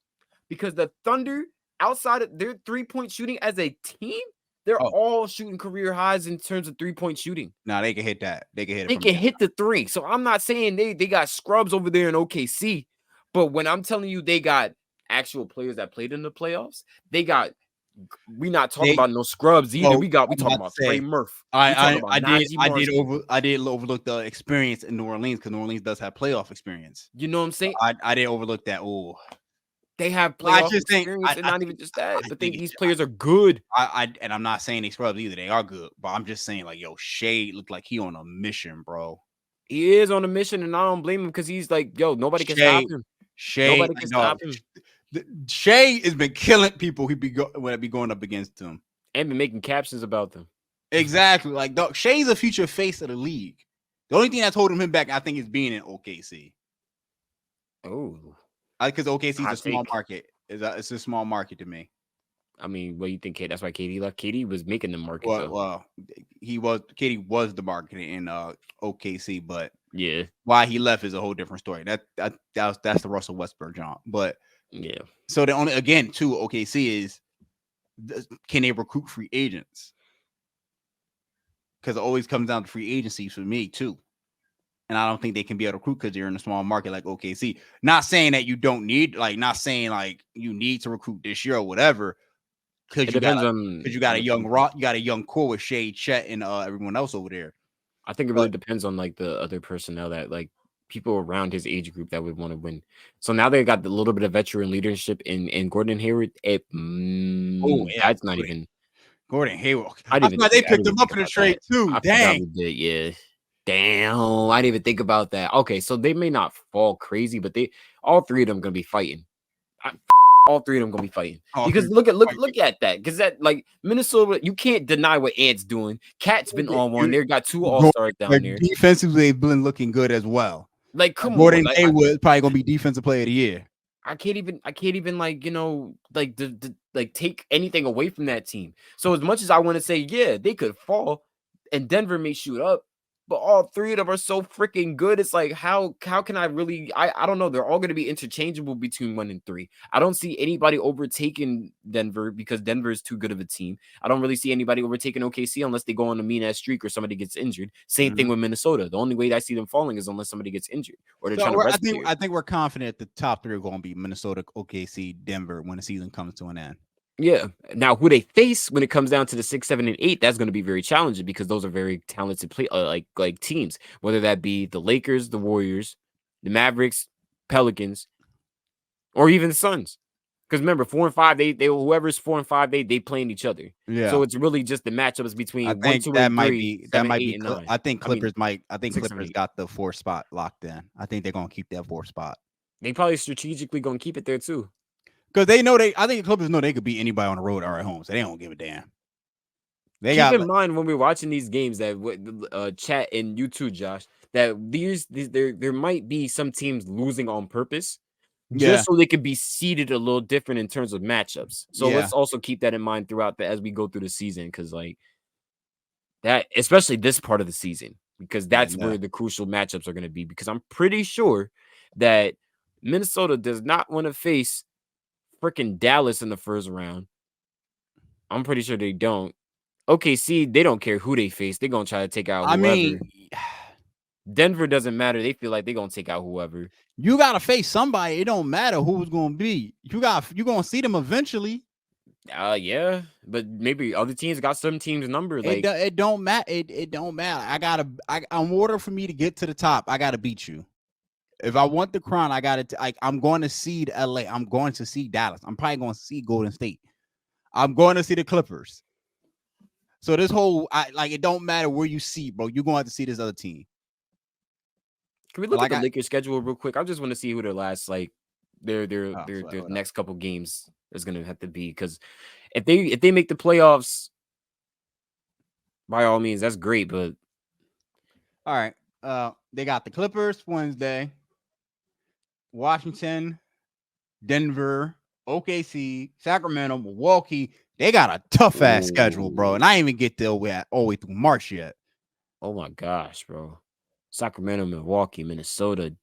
because the Thunder, outside of their 3-point shooting as a team, they're all shooting career highs in terms of 3-point shooting. No, they can hit that. They can hit it. They can hit the 3. So I'm not saying they got scrubs over there in OKC, but when I'm telling you they got actual players that played in the playoffs, we not talking about no scrubs either. We talking about Trey Murph. I did overlook the experience in New Orleans, because New Orleans does have playoff experience. You know what I'm saying? I didn't overlook that. Oh, they have playoff experience, and not even just that, but these players are good. And I'm not saying they scrubs either. They are good, but I'm just saying, like, yo, Shea looked like he on a mission, bro. He is on a mission, and I don't blame him, because he's like, yo, nobody can stop him. Nobody can stop him. Shea has been killing people when I be going up against him, and been making captions about them. Exactly, like Shea's a future face of the league. The only thing that's holding him back, I think, is being in OKC. Oh, because OKC is a small market. It's a small market to me. I mean, what do you think, Kate? That's why KD left. KD was making the market. Well, KD was the market in OKC, but yeah, why he left is a whole different story. That's the Russell Westbrook job, but. Yeah. So the only OKC is, can they recruit free agents? Because it always comes down to free agency for me too, and I don't think they can be able to recruit because they're in a small market like OKC. Not saying that you don't need, not saying like you need to recruit this year or whatever. Because you got a young core with Shea, Chet, and everyone else over there. I think it really depends on like the other personnel that like. People around his age group that would want to win. So now they got a little bit of veteran leadership in Gordon Hayward. That's not even Gordon Hayward. I thought they picked him up in the trade too. Dang. Yeah. Damn. I didn't even think about that. Okay, so they may not fall crazy, but all three of them gonna be fighting. All three of them gonna be fighting because look at that. Because that like Minnesota, you can't deny what Ant's doing. Cat's been on one. They got 2 all-stars down there. Defensively, they've been looking good as well. Like, come on, Gordon Hayward probably gonna be defensive player of the year. I can't even like, you know, like like take anything away from that team. So as much as I want to say, yeah, they could fall and Denver may shoot up, but all three of them are so freaking good. It's like, how can I really, I don't know. They're all going to be interchangeable between 1 and 3. I don't see anybody overtaking Denver because Denver is too good of a team. I don't really see anybody overtaking OKC unless they go on a mean-ass streak or somebody gets injured. Same thing with Minnesota. The only way I see them falling is unless somebody gets injured or they're trying to rest I think we're confident the top 3 are going to be Minnesota, OKC, Denver when the season comes to an end. Yeah. Now, who they face when it comes down to the 6, 7, and 8, that's going to be very challenging because those are very talented like teams. Whether that be the Lakers, the Warriors, the Mavericks, Pelicans, or even the Suns. Because remember, 4 and 5, they whoever's 4 and 5, they playing each other. Yeah. So it's really just the matchups I between 1, think 2, that and might 3, be 7, 8, and 9. I think I mean, I think 6, 7, Clippers 8. got the 4th spot locked in. I think they're gonna keep that 4th spot. They probably strategically gonna keep it there too. Because they know I think the Clippers know they could beat anybody on the road or at home, so they don't give a damn. They Keep got in mind when we're watching these games that chat and you too, Josh, that there might be some teams losing on purpose yeah, just so they could be seeded a little different in terms of matchups. So yeah, let's also keep that in mind throughout as we go through the season, because like that, especially this part of the season, because yeah, that's no. where the crucial matchups are going to be. Because I'm pretty sure that Minnesota does not want to face freaking Dallas in the first round. I'm pretty sure they don't. OKC, they don't care who they face. They're gonna try to take out I whoever. mean, Denver doesn't matter. They feel like they're gonna take out whoever. you gotta face somebody. It don't matter who's gonna be. You gonna see them eventually. Yeah, but maybe other teams got some teams number. Like, It don't matter. It don't matter. In order for me to get to the top, I gotta beat you. If I want the crown, I gotta. I'm going to seed LA. I'm going to see Dallas. I'm probably going to see Golden State. I'm going to see the Clippers. So this whole, it don't matter where you see, bro. You're gonna have to see this other team. can we look at the Lakers schedule real quick? I just want to see who their last their next couple games is gonna have to be, because if they make the playoffs, by all means, that's great. But all right, they got the Clippers Wednesday, Washington, Denver, OKC, Sacramento, Milwaukee. They got a tough ass schedule, bro. And I ain't even get there all the way through March yet. Oh my gosh, bro! Sacramento, Milwaukee, Minnesota,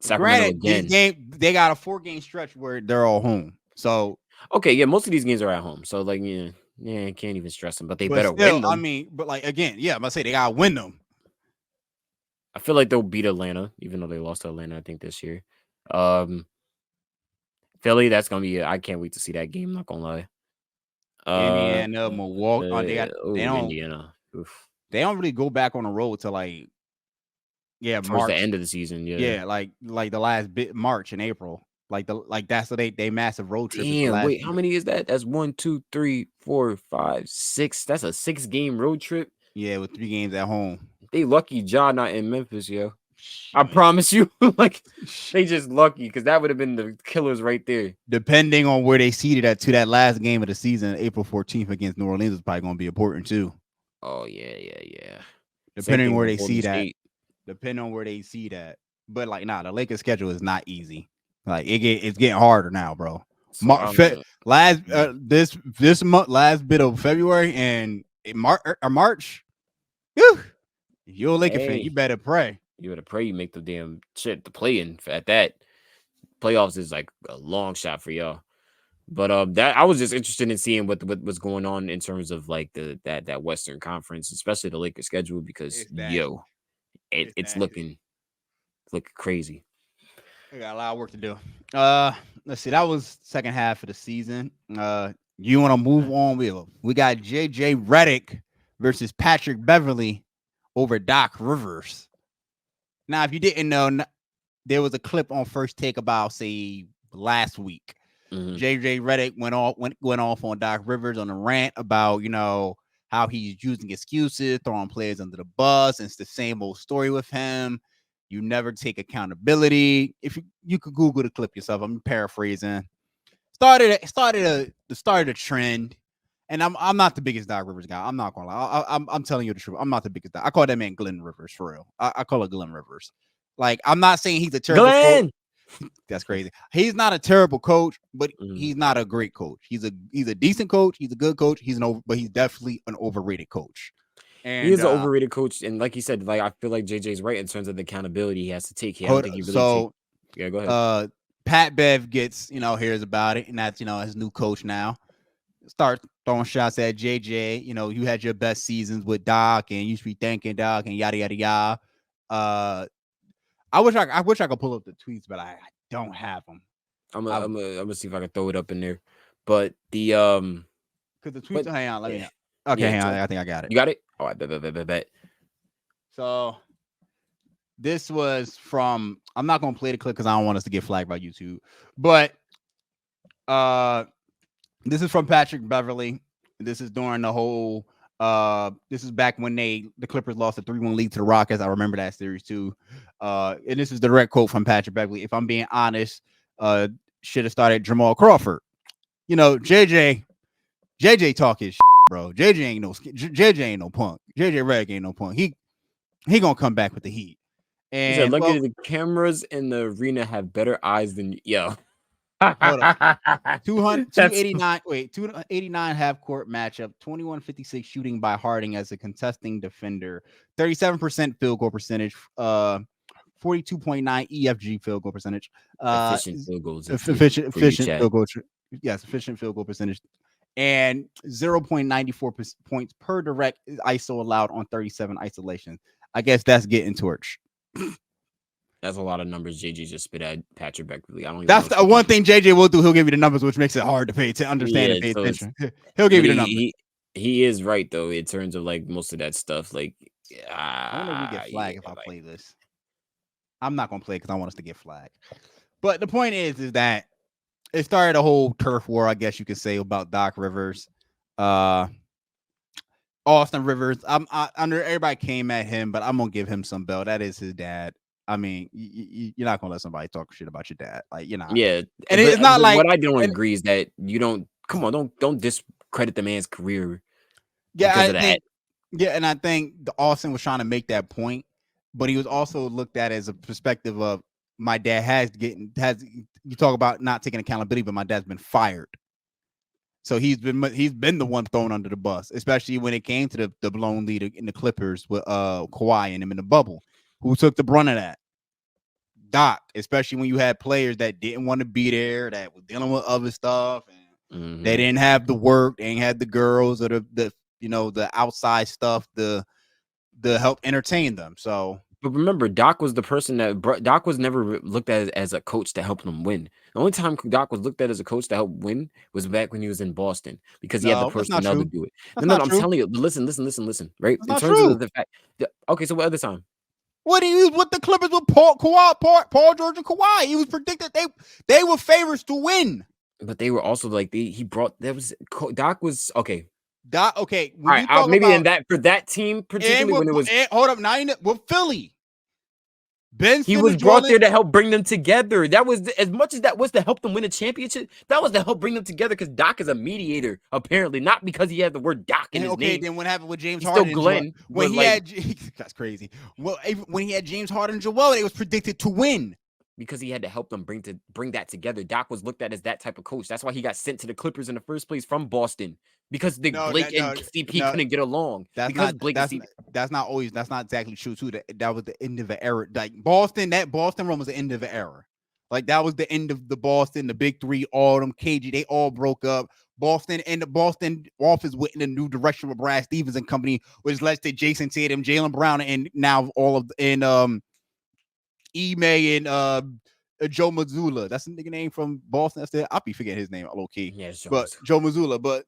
Sacramento again. This game they got a 4-game stretch where they're all home. So okay, yeah, most of these games are at home. So like, yeah, can't even stress them. But they better win them. I mean, but like again, yeah, I'm gonna say they gotta win them. I feel like they'll beat Atlanta, even though they lost to Atlanta, I think, this year. Philly, that's gonna be. I can't wait to see that game. I'm not gonna lie. Indiana, Milwaukee. They don't. Indiana. Oof. They don't really go back on the road to towards March, the end of the season. Yeah, like the last bit March and April. That's what they massive road trip. Damn, wait, how many is that? That's 1, 2, 3, 4, 5, 6. That's a 6-game road trip. Yeah, with 3 games at home. They lucky John not in Memphis, yo. I promise you, like they just lucky, because that would have been the killers right there. Depending on where they seeded at to that last game of the season, April 14th against New Orleans is probably going to be important too. Oh yeah. Depending on where they see that. Depending on where they see that. But the Lakers schedule is not easy. Like it's getting harder now, bro. So this month, last bit of February and March. Whew, if you're a Lakers fan, you better pray. You better pray you make the damn shit to play in. At that, playoffs is like a long shot for y'all. But that I was just interested in seeing what's going on in terms of like that Western Conference, especially the Lakers schedule, because it's looking crazy. We got a lot of work to do. Let's see. That was second half of the season. You want to move on? We got JJ Redick versus Patrick Beverley over Doc Rivers. Now, if you didn't know, there was a clip on First Take about, say, last week. JJ Redick went off on Doc Rivers on a rant about, how he's using excuses, throwing players under the bus. And it's the same old story with him. You never take accountability. If you could Google the clip yourself, I'm paraphrasing. Started a trend. And I'm not the biggest Doc Rivers guy. I'm not gonna lie. I'm telling you the truth. I'm not the biggest. I call that man Glenn Rivers for real. I call it Glenn Rivers. Like, I'm not saying he's a terrible coach. That's crazy. He's not a terrible coach, but he's not a great coach. He's a decent coach. He's a good coach. But he's definitely an overrated coach. And he is an overrated coach, and like you said, like I feel like JJ's right in terms of the accountability he has to take. Go ahead. Pat Bev gets hears about it, and that's his new coach now. Start throwing shots at JJ. You had your best seasons with Doc, and you should be thanking Doc, and yada yada yada. I wish I could pull up the tweets, but I don't have them. I'm gonna see if I can throw it up in there. But the because the tweets. Hang on, let me. yeah, Okay, hang on. so I think I got it. you got it. All right, bet. So this was from. I'm not gonna play the clip because I don't want us to get flagged by YouTube. But this is from Patrick Beverly. This is during the whole. This is back when the Clippers lost a 3-1 lead to the Rockets. I remember that series too. And this is the direct quote from Patrick Beverly. If I'm being honest, should have started Jamal Crawford. You know, JJ talk his shit, bro. JJ ain't no punk. JJ Redick ain't no punk. He gonna come back with the heat. He said, And "Luckily, the cameras in the arena have better eyes than yo." hold up. 289 half-court matchup, 21-56 shooting by Harding as a contesting defender, 37% field goal percentage, 42.9 EFG field goal percentage, efficient field goals. Efficient field goal. Yes, efficient field goal percentage, and 0.94 points per direct ISO allowed on 37 isolations. I guess that's getting torched. That's a lot of numbers JJ just spit at Patrick Beverly. I don't. That's the one thing JJ will do. He'll give you the numbers, which makes it hard to understand and pay attention. He'll give you the numbers. He is right though in terms of like most of that stuff. Like, I wonder if we get flagged if I play this. I'm not gonna play because I want us to get flagged. But the point is that it started a whole turf war, I guess you could say, about Doc Rivers, Austin Rivers. Under everybody came at him, but I'm gonna give him some bell. That is his dad. I mean, you're not gonna let somebody talk shit about your dad, like, you know. Yeah, and it's not like what I don't agree is that you don't. Come on, don't discredit the man's career. Yeah, and I think Austin was trying to make that point, but he was also looked at as a perspective of my dad has. You talk about not taking accountability, but my dad's been fired. So he's been the one thrown under the bus, especially when it came to the blown lead in the Clippers with Kawhi and him in the bubble. Who took the brunt of that? Doc, especially when you had players that didn't want to be there, that were dealing with other stuff, and they didn't have the work, they ain't had the girls or the outside stuff, the help entertain them. So, but remember, Doc was the person Doc was never looked at as a coach to help them win. The only time Doc was looked at as a coach to help win was back when he was in Boston because he had the personnel to do it. No, I'm telling you. Listen. Right? In terms of the fact. Okay, so what other time? What he was with the Clippers with Paul George and Kawhi. He was predicted they were favorites to win. But they were also like Doc was okay. Doc, okay. All right, maybe in that for that team particularly when it was hold up, now with Philly. He was brought there to help bring them together. That was as much as that was to help them win a championship. That was to help bring them together because Doc is a mediator, apparently, not because he had the word Doc in his name. Then what happened with James Harden? Still Glenn. When he had that's crazy. Well, when he had James Harden and Joel, it was predicted to win. Because he had to help them bring that together. Doc was looked at as that type of coach. That's why he got sent to the Clippers in the first place from Boston. Because Blake and CP couldn't get along. That's not exactly true too. That was the end of the era. Like Boston run was the end of the era. Like that was the end of the Boston, the big three, all them KG, they all broke up. Boston and the Boston office went in a new direction with Brad Stevens and company, which led to Jason Tatum, Jaylen Brown, and now Ime and Joe Mazzulla. That's the nigga name from Boston. I'll be forgetting his name low key. Yeah, Joe Mazzulla. But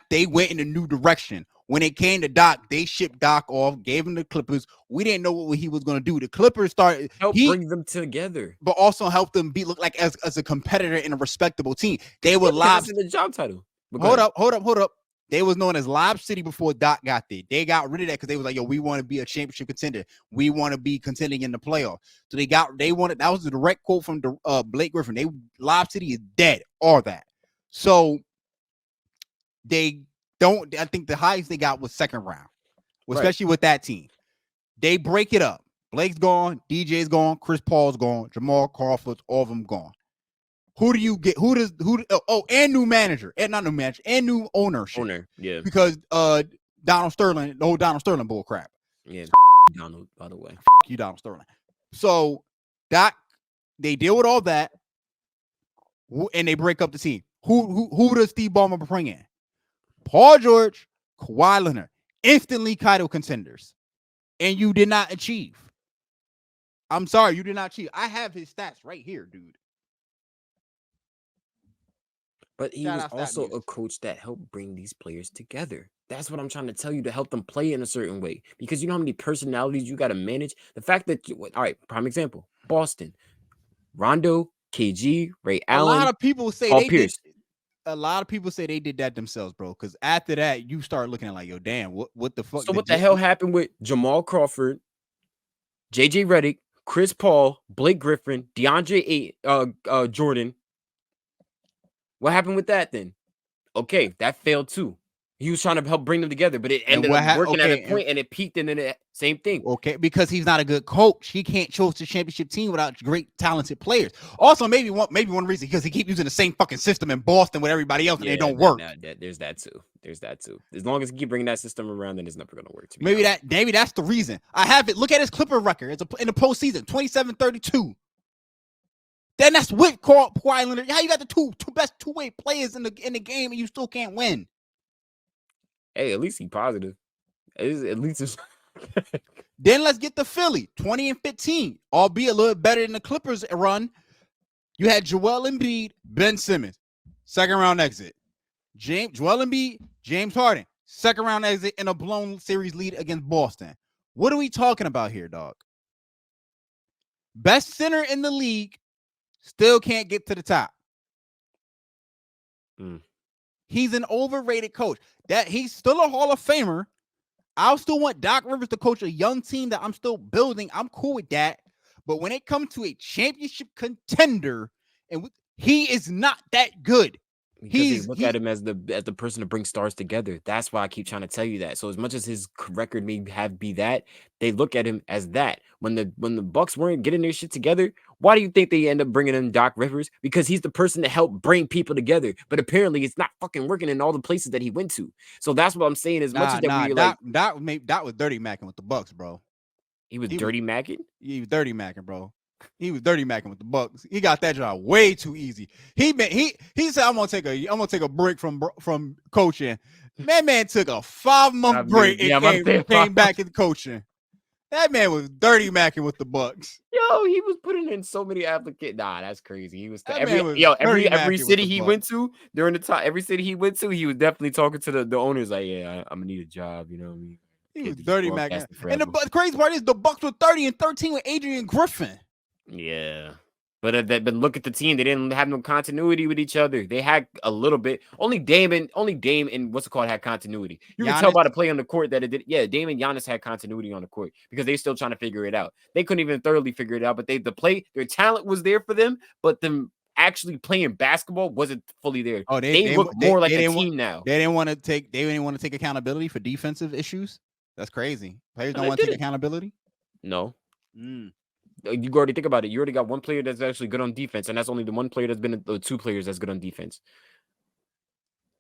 they went in a new direction. When it came to Doc, they shipped Doc off, gave him the Clippers. We didn't know what he was going to do. The Clippers started bring them together, but also help them look like as a competitor in a respectable team. They were the job title. Hold up. They was known as Lob City before Doc got there. They got rid of that because they was like, yo, we want to be a championship contender. We want to be contending in the playoffs. So that was a direct quote from Blake Griffin. Lob City is dead, all that. So I think the highest they got was second round, especially with that team. They break it up. Blake's gone, DJ's gone, Chris Paul's gone, Jamal Crawford's, all of them gone. Who do you get? And new manager, and not new manager, and new ownership. Yeah. Because Donald Sterling, the whole Donald Sterling bull crap. Yeah, Donald, by the way. You Donald Sterling. So they deal with all that, and they break up the team. Who does Steve Ballmer bring in? Paul George, Kawhi Leonard, instantly title contenders, and you did not achieve. I'm sorry, you did not achieve. I have his stats right here, dude. But he was also a coach that helped bring these players together. That's what I'm trying to tell you, to help them play in a certain way. Because you know how many personalities you got to manage? The fact that, all right, prime example, Boston, Rondo, KG, Ray Allen, a lot of people say Paul they Pierce. did. A lot of people say they did that themselves, bro. Because after that, you start looking at like, yo, damn, what the fuck? So what the hell happened with Jamal Crawford, JJ Redick, Chris Paul, Blake Griffin, DeAndre Jordan? What happened with that then? Okay, that failed too. He was trying to help bring them together, but it ended up working at a point, and it peaked, and then it same thing. Okay, because he's not a good coach. He can't choose the championship team without great, talented players. Also, maybe one reason because he keep using the same fucking system in Boston with everybody else, and it don't work. There's that too. As long as he keep bringing that system around, then it's never gonna work. Maybe that's the reason. I have it. Look at his Clipper record. It's in the postseason, 27-32. Then that's with Kawhi Leonard. How you got the two best two-way players in the game and you still can't win? Hey, at least he positive. At least it's Then let's get to Philly, 20-15, albeit a little better than the Clippers run. You had Joel Embiid, Ben Simmons, second round exit. Joel Embiid, James Harden, second round exit in a blown series lead against Boston. What are we talking about here, dog? Best center in the league, still can't get to the top. He's an overrated coach. That he's still a Hall of Famer. I still want Doc Rivers to coach a young team that I'm still building. I'm cool with that. But when it comes to a championship contender, and he is not that good. Because they look at him as the person to bring stars together. That's why I keep trying to tell you that. So as much as his record may be that, they look at him as that. When the Bucks weren't getting their shit together, why do you think they end up bringing in Doc Rivers? Because he's the person to help bring people together. But apparently, it's not fucking working in all the places that he went to. So that's what I'm saying. As much as that Doc was dirty macking with the Bucks, bro. He was dirty macking. He was dirty macking, bro. He was dirty macking with the Bucks. He got that job way too easy. He said, "I'm gonna take a break from coaching." Man took a 5-month break and came back in coaching. That man was dirty macking with the Bucks. Yo, he was putting in so many applicants. Nah, that's crazy. He was every city he went to during the time. Every city he went to, he was definitely talking to the owners like, "Yeah, I'm gonna need a job." You know what I mean? He was dirty macking. And the crazy part is the Bucks were 30-13 with Adrian Griffin. Yeah, but look at the team. They didn't have no continuity with each other. They had a little bit. Only Dame and what's it called had continuity. You can tell by the play on the court that it did. Yeah, Dame and Giannis had continuity on the court because they're still trying to figure it out. They couldn't even thoroughly figure it out, but their talent was there for them, but them actually playing basketball wasn't fully there. Oh, they look more like a team now. They didn't want to take accountability for defensive issues. That's crazy. Players don't want to take accountability. No. You already think about it. You already got one player that's actually good on defense, and that's only the one player that's been the two players that's good on defense.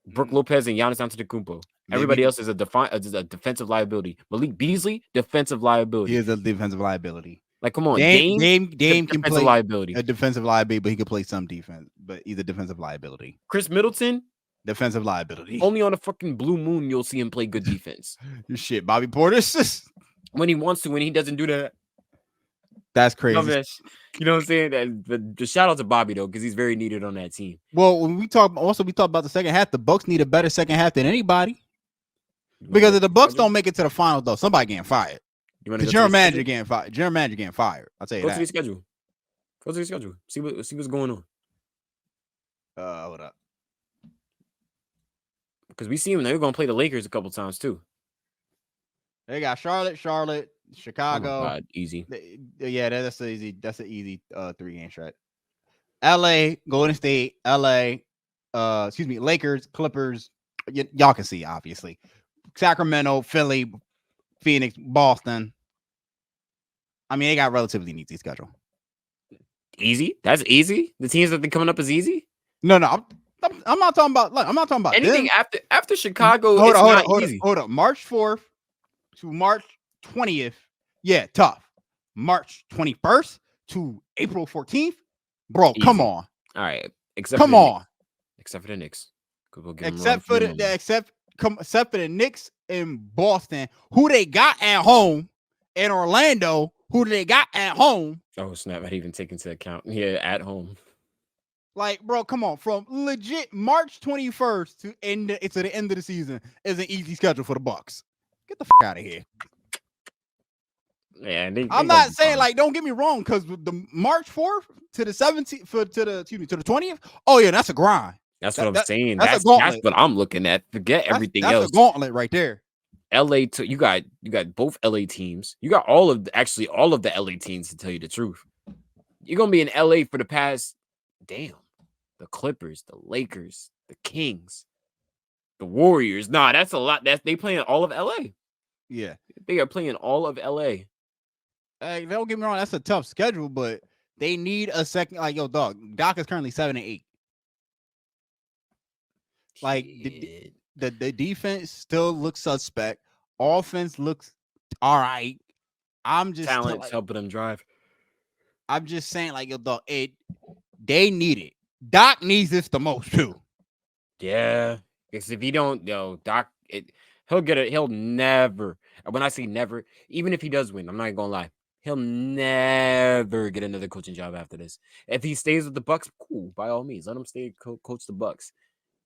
Brook Lopez and Giannis Antetokounmpo. Everybody else is a defensive liability. Malik Beasley, defensive liability. He is a defensive liability. Like, come on, Dame can play liability. A defensive liability, but he can play some defense. But he's a defensive liability. Chris Middleton, defensive liability. Only on a fucking blue moon you'll see him play good defense. Shit, Bobby Portis. When he wants to, when he doesn't do that. That's crazy. You know what I'm saying? The shout out to Bobby though, because he's very needed on that team. Well, when we talk about the second half, the Bucks need a better second half than anybody. Because if the Bucks don't make it to the final, though, somebody getting fired. General manager getting fired. General manager getting fired. I'll tell you that. Go to the schedule. See what's going on. Hold up. Because we see them. They're going to play the Lakers a couple times too. They got Charlotte, Chicago. Oh my God, easy. Yeah, that's an easy 3-game stretch. LA, Golden State, Lakers, Clippers. Y'all can see, obviously. Sacramento, Philly, Phoenix, Boston. I mean, they got relatively easy schedule. Easy? That's easy? The teams that they're coming up is easy? No, I'm not talking about. I'm not talking about anything them. after Chicago. Hold up. March 4th to March 20th. Yeah, tough. March 21st to April 14th. Bro, easy. Come on. All right. Except for the Knicks. Except for the Knicks in Boston, who they got at home, and Orlando, who they got at home. Oh snap! I didn't even take into account. Yeah, at home. Like, bro, come on. From legit March 21st to the end of the season is an easy schedule for the Bucks. Get the out of here. Yeah, I'm not saying like, don't get me wrong, because the March 4th to the 17th to the 20th. Oh yeah, that's a grind. That's what I'm saying. That's a That's gauntlet. what I'm looking at. Forget everything else. That's a gauntlet right there. LA, you got both LA teams. You got all of the LA teams, to tell you the truth. You're gonna be in LA for the past, the Clippers, the Lakers, the Kings, the Warriors. Nah, that's a lot. They playing all of LA. Yeah, they are playing all of LA. Hey, don't get me wrong, that's a tough schedule, but they need a second. Like, yo, dog, Doc is currently 7-8. Like the defense still looks suspect. Offense looks all right. I'm just talent's helping them drive. I'm just saying, like, yo, dog, they need it. Doc needs this the most too. Yeah, because if he don't, Doc, he'll get it. He'll never. When I say never, even if he does win, I'm not gonna lie, he'll never get another coaching job after this. If he stays with the Bucks, cool, by all means, let him stay coach the Bucks.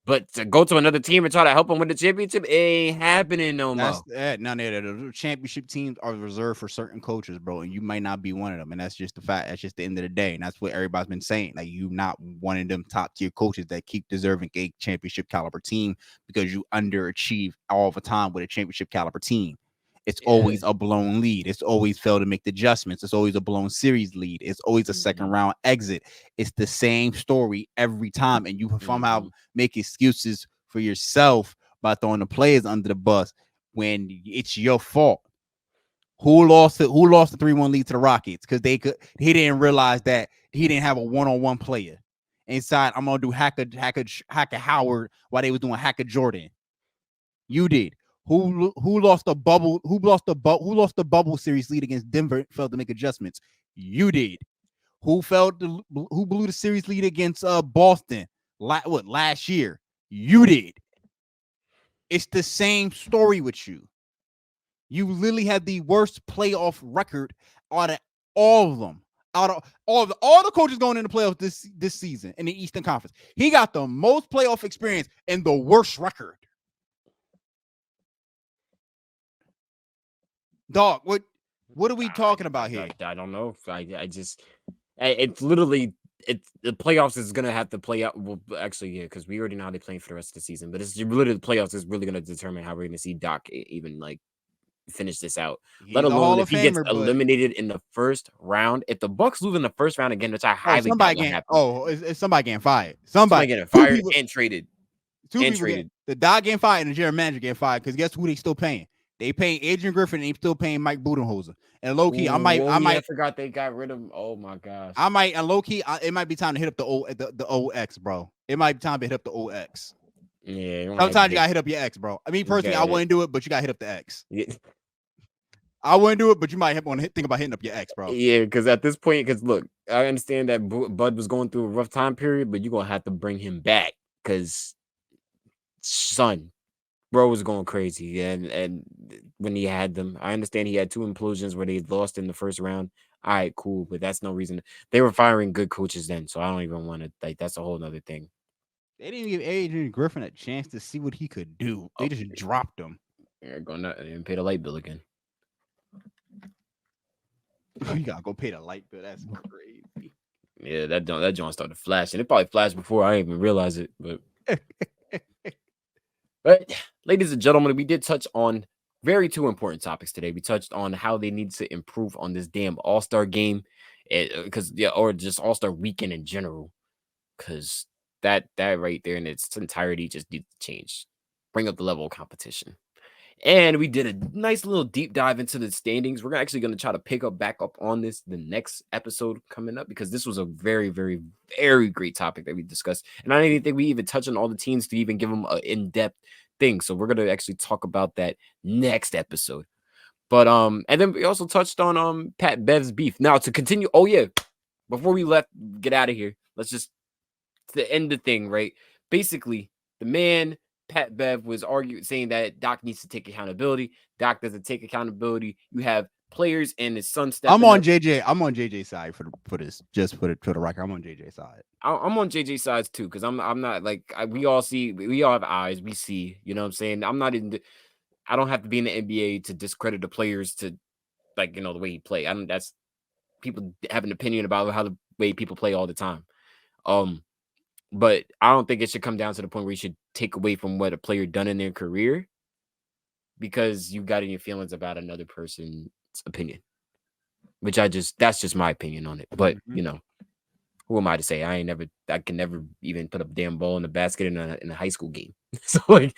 But to go to another team and try to help him win the championship, it ain't happening no more. None of that. The championship teams are reserved for certain coaches, bro, and you might not be one of them. And that's just the fact. That's just the end of the day. And that's what everybody's been saying. Like, you not one of them top tier coaches that keep deserving a championship caliber team because you underachieve all the time with a championship caliber team. It's always a blown lead. It's always failed to make the adjustments. It's always a blown series lead. It's always a second round exit. It's the same story every time. And you somehow make excuses for yourself by throwing the players under the bus when it's your fault. Who lost the 3-1 lead to the Rockets? Because he didn't realize that he didn't have a one-on-one player. Inside, I'm gonna do Hacker Howard while they was doing Hacker Jordan. You did. Who lost the bubble? Who lost the bubble series lead against Denver? Failed to make adjustments. You did. Who blew the series lead against Boston? Last year? You did. It's the same story with you. You literally had the worst playoff record out of all of them. Out of all the coaches going into playoffs this season in the Eastern Conference, he got the most playoff experience and the worst record. Dog, what are we talking about here? I don't know. It's literally the playoffs is gonna have to play out. Well, actually, yeah, because we already know how they're playing for the rest of the season. But it's literally the playoffs is really gonna determine how we're gonna see Doc even like finish this out. Let alone if he gets eliminated in the first round. If the Bucks lose in the first round again, which I highly doubt will happen. It's somebody getting fired. Somebody getting fired and traded. The Doc getting fired and the general manager getting fired because guess who they still paying? They paying Adrian Griffin and they still paying Mike Budenholzer. And low key, I forgot they got rid of him. Oh my gosh. And low key, it might be time to hit up the OX, bro. It might be time to hit up the OX. Yeah. Sometimes you gotta hit up your X, bro. I mean, personally, I wouldn't do it, but you gotta hit up the X. Yeah. I wouldn't do it, but you might want to think about hitting up your ex, bro. Yeah, because at this point, look, I understand that Bud was going through a rough time period, but you're gonna have to bring him back because, son, bro was going crazy. And when he had them, I understand he had 2 implosions where they lost in the first round. All right, cool, but that's no reason. They were firing good coaches then, so I don't even want to. Like, that's a whole nother thing. They didn't give Adrian Griffin a chance to see what he could do. They just dropped him. They're going and pay the light bill again. You gotta go pay the light bill. That's crazy. Yeah, that joint started flashing. It probably flashed before I didn't even realize it. But ladies and gentlemen, we did touch on very 2 important topics today. We touched on how they need to improve on this damn All-Star game, or just All-Star weekend in general, because that right there in its entirety just needs to change, bring up the level of competition. And we did a nice little deep dive into the standings. We're actually going to try to back up on this the next episode coming up, because this was a very, very, very great topic that we discussed. And I don't even think we even touched on all the teams to even give them an in-depth thing. So we're going to actually talk about that next episode. But and then we also touched on Pat Bev's beef. Now to continue, oh yeah, before we get out of here, let's just to end the thing, right? Basically, the man Pat Bev was saying that Doc needs to take accountability. Doc doesn't take accountability. You have players and his son I'm stepping on up. JJ. I'm on JJ's side for this. Just put it to the record. I'm on JJ's side. I'm on JJ's side too, because I'm not like we all have eyes, we see. You know what I'm saying? I don't have to be in the NBA to discredit the players to like the way he play. That's people have an opinion about how the way people play all the time. But I don't think it should come down to the point where you should take away from what a player done in their career because you got any feelings about another person's opinion. Which that's just my opinion on it. But who am I to say? I can never even put a damn ball in the basket in a high school game. So like,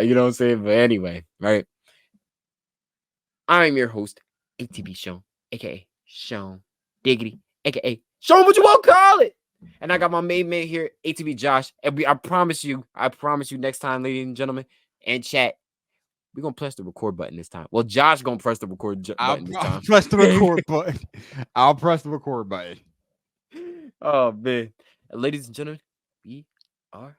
you know what I'm saying? But anyway, right? I'm your host, ATB SHOM, aka SHOM Diggity, aka SHOM what you want to call it. And I got my main man here, ATB Josh. And I promise you next time, ladies and gentlemen, and chat, we're gonna press the record button this time. Well, Josh gonna press the record button this time. I'll press the record button. I'll press the record button. Oh man. Ladies and gentlemen, we are